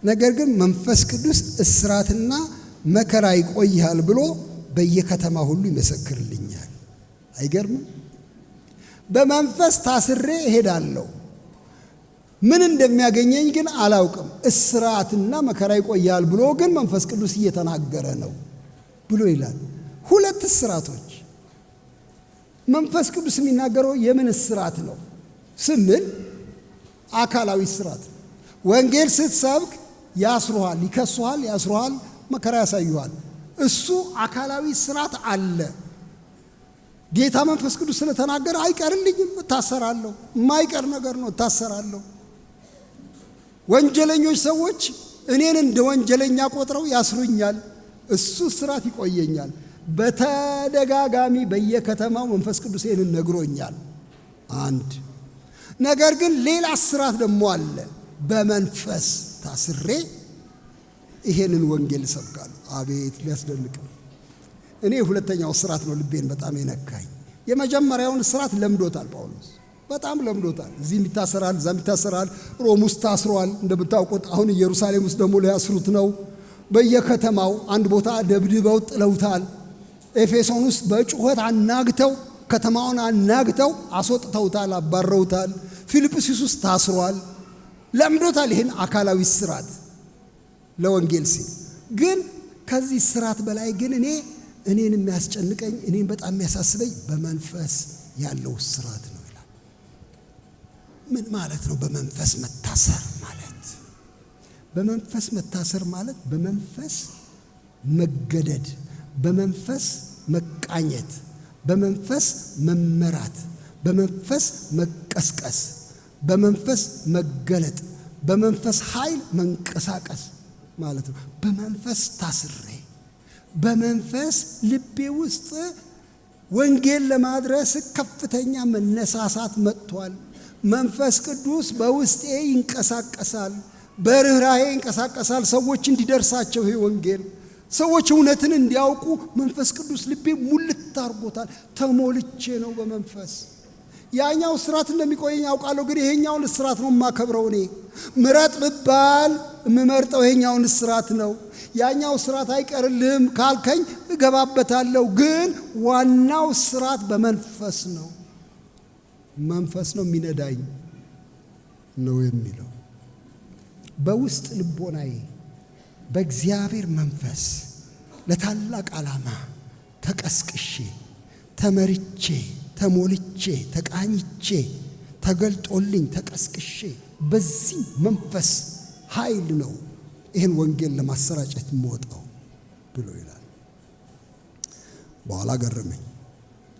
ነገር ግን መንፈስ ቅዱስ እስራትና መከራ ይቆይሃል ብሎ በየከተማ ሁሉ ይመሰክርልኛል። አይገርምም? በመንፈስ ታስሬ እሄዳለሁ፣ ምን እንደሚያገኘኝ ግን አላውቅም። እስራትና መከራ ይቆያል ብሎ ግን መንፈስ ቅዱስ እየተናገረ ነው ብሎ ይላል። 2 እስራቶች። መንፈስ ቅዱስ የሚናገረው የምን እስራት ነው ስንል አካላዊ እስራት። ወንጌል ስትሰብክ ያስሩሃል፣ ይከሱሃል፣ ያስሩሃል፣ መከራ ያሳዩሃል። እሱ አካላዊ እስራት አለ። ጌታ መንፈስ ቅዱስ ስለተናገረ አይቀርልኝም፣ እታሰራለሁ። የማይቀር ነገር ነው፣ እታሰራለሁ። ወንጀለኞች ሰዎች እኔን እንደ ወንጀለኛ ቆጥረው ያስሩኛል፣ እሱ እስራት ይቆየኛል። በተደጋጋሚ በየከተማው መንፈስ ቅዱስ ይህንን ነግሮኛል። አንድ ነገር ግን ሌላ እስራት ደግሞ አለ። በመንፈስ ታስሬ ይሄንን ወንጌል እሰብካለሁ። አቤት ሊያስደንቅ ነው። እኔ 2ኛው እስራት ነው ልቤን በጣም የነካኝ። የመጀመሪያውን እስራት ለምዶታል ጳውሎስ፣ በጣም ለምዶታል። እዚህም ይታሰራል፣ እዛም ይታሰራል። ሮም ውስጥ ታስሯል እንደምታውቁት። አሁን ኢየሩሳሌም ውስጥ ደግሞ ሊያስሩት ነው። በየከተማው አንድ ቦታ ደብድበው ጥለውታል። ኤፌሶን ውስጥ በጩኸት አናግተው ከተማውን አናግተው አስወጥተውታል፣ አባረውታል። ፊልጵስዩስ ውስጥ ታስሯል። ለምዶታል ይህን አካላዊ እስራት ለወንጌል ሲል። ግን ከዚህ እስራት በላይ ግን እኔን የሚያስጨንቀኝ፣ እኔን በጣም የሚያሳስበኝ በመንፈስ ያለው እስራት ነው ይላል። ምን ማለት ነው በመንፈስ መታሰር ማለት? በመንፈስ መታሰር ማለት በመንፈስ መገደድ፣ በመንፈስ መቃኘት፣ በመንፈስ መመራት፣ በመንፈስ መቀስቀስ፣ በመንፈስ መገለጥ፣ በመንፈስ ኃይል መንቀሳቀስ ማለት ነው። በመንፈስ ታስሬ በመንፈስ ልቤ ውስጥ ወንጌል ለማድረስ ከፍተኛ መነሳሳት መጥቷል። መንፈስ ቅዱስ በውስጤ ይንቀሳቀሳል፣ በርህራሄ ይንቀሳቀሳል። ሰዎች እንዲደርሳቸው ይሄ ወንጌል፣ ሰዎች እውነትን እንዲያውቁ መንፈስ ቅዱስ ልቤ ሙልት አድርጎታል። ተሞልቼ ነው በመንፈስ። ያኛው እስራት እንደሚቆየኝ ያውቃለሁ፣ ግን ይሄኛውን እስራት ነው የማከብረው። እኔ ምረጥ ብባል የምመርጠው ይሄኛውን እስራት ነው። ያኛው እስራት አይቀርልህም ካልከኝ እገባበታለሁ፣ ግን ዋናው እስራት በመንፈስ ነው። መንፈስ ነው የሚነዳኝ ነው የሚለው። በውስጥ ልቦናዬ በእግዚአብሔር መንፈስ ለታላቅ ዓላማ ተቀስቅሼ ተመርቼ ተሞልቼ ተቃኝቼ ተገልጦልኝ ተቀስቅሼ በዚህ መንፈስ ኃይል ነው ይህን ወንጌል ለማሰራጨት የምወጣው ብሎ ይላል። በኋላ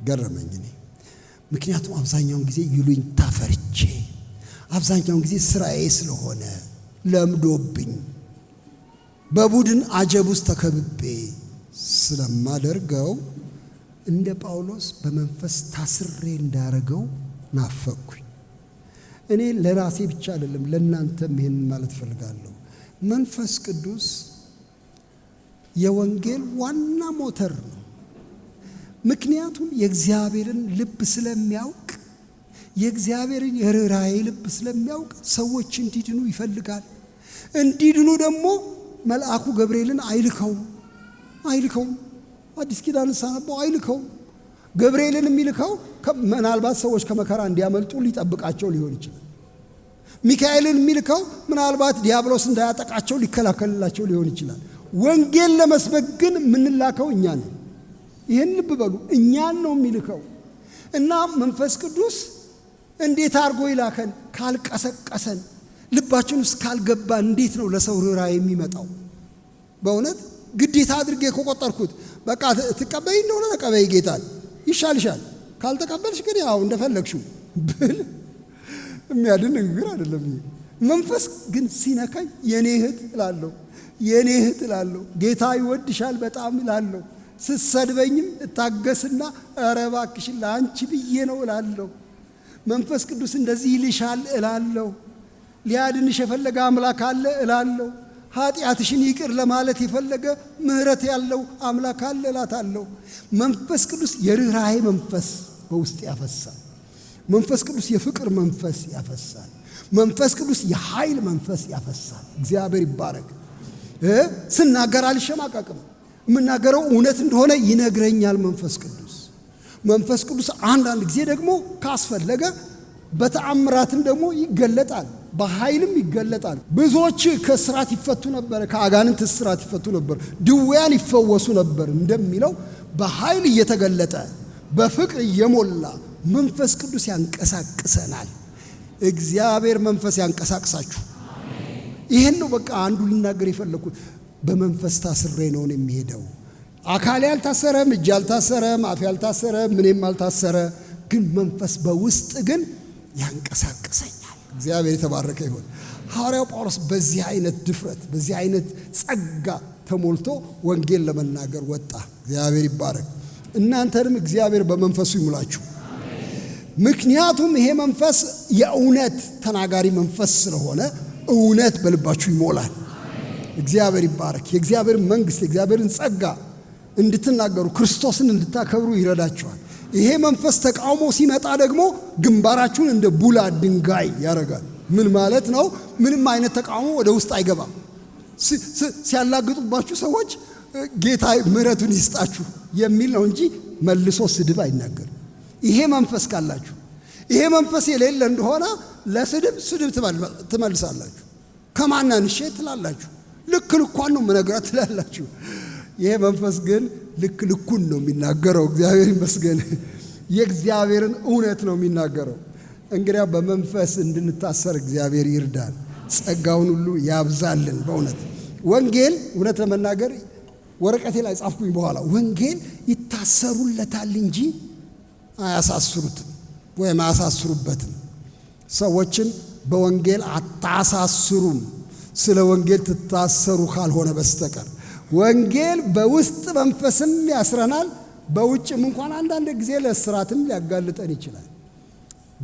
ገረመኝ እኔ። ምክንያቱም አብዛኛውን ጊዜ ይሉኝታ ፈርቼ፣ አብዛኛውን ጊዜ ስራዬ ስለሆነ ለምዶብኝ፣ በቡድን አጀብ ውስጥ ተከብቤ ስለማደርገው እንደ ጳውሎስ በመንፈስ ታስሬ እንዳረገው ናፈቅኩኝ። እኔ ለራሴ ብቻ አይደለም ለእናንተም ይሄን ማለት ፈልጋለሁ። መንፈስ ቅዱስ የወንጌል ዋና ሞተር ነው። ምክንያቱም የእግዚአብሔርን ልብ ስለሚያውቅ፣ የእግዚአብሔርን የርኅራኄ ልብ ስለሚያውቅ ሰዎች እንዲድኑ ይፈልጋል። እንዲድኑ ደግሞ መልአኩ ገብርኤልን አይልከውም። አዲስ ኪዳን ሳነበው አይልከውም። ገብርኤልን የሚልከው ምናልባት ሰዎች ከመከራ እንዲያመልጡ ሊጠብቃቸው ሊሆን ይችላል። ሚካኤልን የሚልከው ምናልባት ዲያብሎስ እንዳያጠቃቸው ሊከላከልላቸው ሊሆን ይችላል። ወንጌል ለመስበክ ግን የምንላከው እኛ ነን። ይህን ልብ በሉ፣ እኛን ነው የሚልከው። እና መንፈስ ቅዱስ እንዴት አድርጎ ይላከን? ካልቀሰቀሰን፣ ልባችን ውስጥ ካልገባ እንዴት ነው ለሰው ርኅራኄ የሚመጣው? በእውነት ግዴታ አድርጌ ከቆጠርኩት በቃ ትቀበይ እንደሆነ ተቀበይ ጌታን ይሻልሻል፣ ካልተቀበልሽ ግን ያው እንደፈለግሽው ብል የሚያድን ንግግር አይደለም። መንፈስ ግን ሲነካኝ የኔ እህት እላለሁ፣ ጌታ ይወድሻል በጣም እላለሁ። ስትሰድበኝም እታገስና ኧረ እባክሽን ለአንቺ ብዬ ነው እላለሁ። መንፈስ ቅዱስ እንደዚህ ይልሻል እላለሁ። ሊያድንሽ የፈለገ አምላክ አለ እላለሁ። ኃጢአትሽን ይቅር ለማለት የፈለገ ምሕረት ያለው አምላክ አለ እላታለሁ። መንፈስ ቅዱስ የርኅራኄ መንፈስ በውስጥ ያፈሳል። መንፈስ ቅዱስ የፍቅር መንፈስ ያፈሳል። መንፈስ ቅዱስ የኃይል መንፈስ ያፈሳል። እግዚአብሔር ይባረክ። ስናገር አልሸማቀቅም። የምናገረው እውነት እንደሆነ ይነግረኛል መንፈስ ቅዱስ አንዳንድ ጊዜ ደግሞ ካስፈለገ በተአምራትም ደግሞ ይገለጣል፣ በኃይልም ይገለጣል። ብዙዎች ከእስራት ይፈቱ ነበር፣ ከአጋንንት እስራት ይፈቱ ነበር፣ ድውያን ይፈወሱ ነበር እንደሚለው በኃይል እየተገለጠ በፍቅር እየሞላ መንፈስ ቅዱስ ያንቀሳቅሰናል። እግዚአብሔር መንፈስ ያንቀሳቅሳችሁ። ይሄን ነው በቃ አንዱ ልናገር የፈለኩት። በመንፈስ ታስሬ ነው የሚሄደው። አካሌ አልታሰረም፣ እጅ አልታሰረም፣ አፌ አልታሰረም፣ ምንም አልታሰረ፣ ግን መንፈስ በውስጥ ግን ያንቀሳቅሰኛል። እግዚአብሔር የተባረከ ይሁን። ሐዋርያው ጳውሎስ በዚህ አይነት ድፍረት፣ በዚህ አይነት ጸጋ ተሞልቶ ወንጌል ለመናገር ወጣ። እግዚአብሔር ይባረክ። እናንተንም እግዚአብሔር በመንፈሱ ይሙላችሁ። ምክንያቱም ይሄ መንፈስ የእውነት ተናጋሪ መንፈስ ስለሆነ እውነት በልባችሁ ይሞላል። እግዚአብሔር ይባረክ። የእግዚአብሔር መንግሥት፣ የእግዚአብሔርን ጸጋ እንድትናገሩ፣ ክርስቶስን እንድታከብሩ ይረዳችኋል። ይሄ መንፈስ ተቃውሞ ሲመጣ ደግሞ ግንባራችሁን እንደ ቡላ ድንጋይ ያደርጋል። ምን ማለት ነው? ምንም አይነት ተቃውሞ ወደ ውስጥ አይገባም። ሲያላግጡባችሁ ሰዎች ጌታ ምሕረቱን ይስጣችሁ የሚል ነው እንጂ መልሶ ስድብ አይናገርም። ይሄ መንፈስ ካላችሁ፣ ይሄ መንፈስ የሌለ እንደሆነ ለስድብ ስድብ ትመልሳላችሁ። ከማናንሼ ትላላችሁ። ልክ ልኳን ነው መነግራት ትላላችሁ። ይሄ መንፈስ ግን ልክ ልኩን ነው የሚናገረው። እግዚአብሔር ይመስገን። የእግዚአብሔርን እውነት ነው የሚናገረው። እንግዲያ በመንፈስ እንድንታሰር እግዚአብሔር ይርዳል። ጸጋውን ሁሉ ያብዛልን። በእውነት ወንጌል እውነት ለመናገር ወረቀቴ ላይ ጻፍኩኝ በኋላ ወንጌል ይታሰሩለታል እንጂ አያሳስሩትም ወይም አያሳስሩበትም። ሰዎችን በወንጌል አታሳስሩም ስለ ወንጌል ትታሰሩ ካልሆነ በስተቀር። ወንጌል በውስጥ መንፈስም ያስረናል፣ በውጭም እንኳን አንዳንድ ጊዜ ለእስራትም ሊያጋልጠን ይችላል።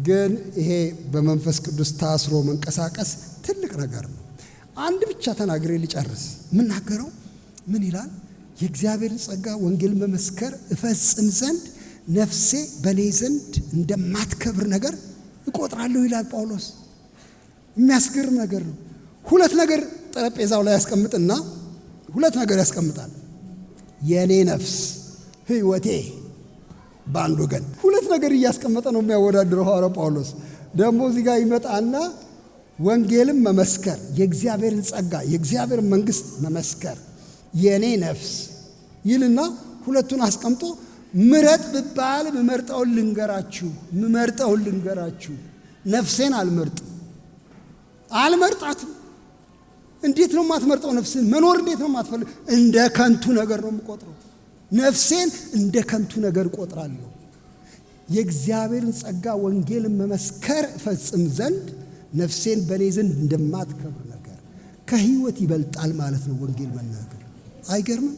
ግን ይሄ በመንፈስ ቅዱስ ታስሮ መንቀሳቀስ ትልቅ ነገር ነው። አንድ ብቻ ተናግሬ ልጨርስ። የምናገረው ምን ይላል? የእግዚአብሔርን ጸጋ ወንጌል መመስከር እፈጽም ዘንድ ነፍሴ በኔ ዘንድ እንደማትከብር ነገር እቆጥራለሁ ይላል ጳውሎስ። የሚያስገርም ነገር ነው። ሁለት ነገር ጠረጴዛው ላይ ያስቀምጥና ሁለት ነገር ያስቀምጣል። የኔ ነፍስ ሕይወቴ በአንድ ወገን፣ ሁለት ነገር እያስቀመጠ ነው የሚያወዳድረው ሐዋርያው ጳውሎስ። ደግሞ እዚህ ጋር ይመጣና ወንጌልም መመስከር፣ የእግዚአብሔርን ጸጋ የእግዚአብሔር መንግሥት መመስከር የኔ ነፍስ ይልና ሁለቱን አስቀምጦ ምረጥ ብባል ምመርጠውን ልንገራችሁ። ነፍሴን አልመርጣትም። እንዴት ነው የማትመርጠው? ነፍስን መኖር እንዴት ነው የማትፈልግ? እንደ ከንቱ ነገር ነው የምቆጥረው። ነፍሴን እንደ ከንቱ ነገር እቆጥራለሁ። የእግዚአብሔርን ጸጋ ወንጌልን መመስከር ፈጽም ዘንድ ነፍሴን በእኔ ዘንድ እንደማትከብር ነገር ከሕይወት ይበልጣል ማለት ነው ወንጌል መናገር። አይገርምም?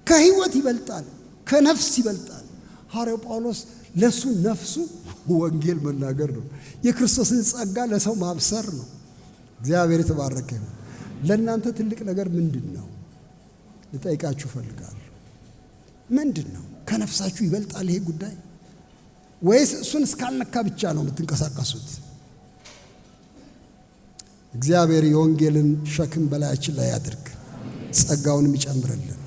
ከሕይወት ይበልጣል፣ ከነፍስ ይበልጣል። ሐዋርያው ጳውሎስ ለሱ ነፍሱ ወንጌል መናገር ነው። የክርስቶስን ጸጋ ለሰው ማብሰር ነው። እግዚአብሔር የተባረከ ይሁን። ለእናንተ ትልቅ ነገር ምንድን ነው ልጠይቃችሁ እፈልጋለሁ። ምንድን ነው? ከነፍሳችሁ ይበልጣል ይሄ ጉዳይ? ወይስ እሱን እስካልነካ ብቻ ነው የምትንቀሳቀሱት? እግዚአብሔር የወንጌልን ሸክም በላያችን ላይ ያድርግ፣ ጸጋውንም ይጨምርልን።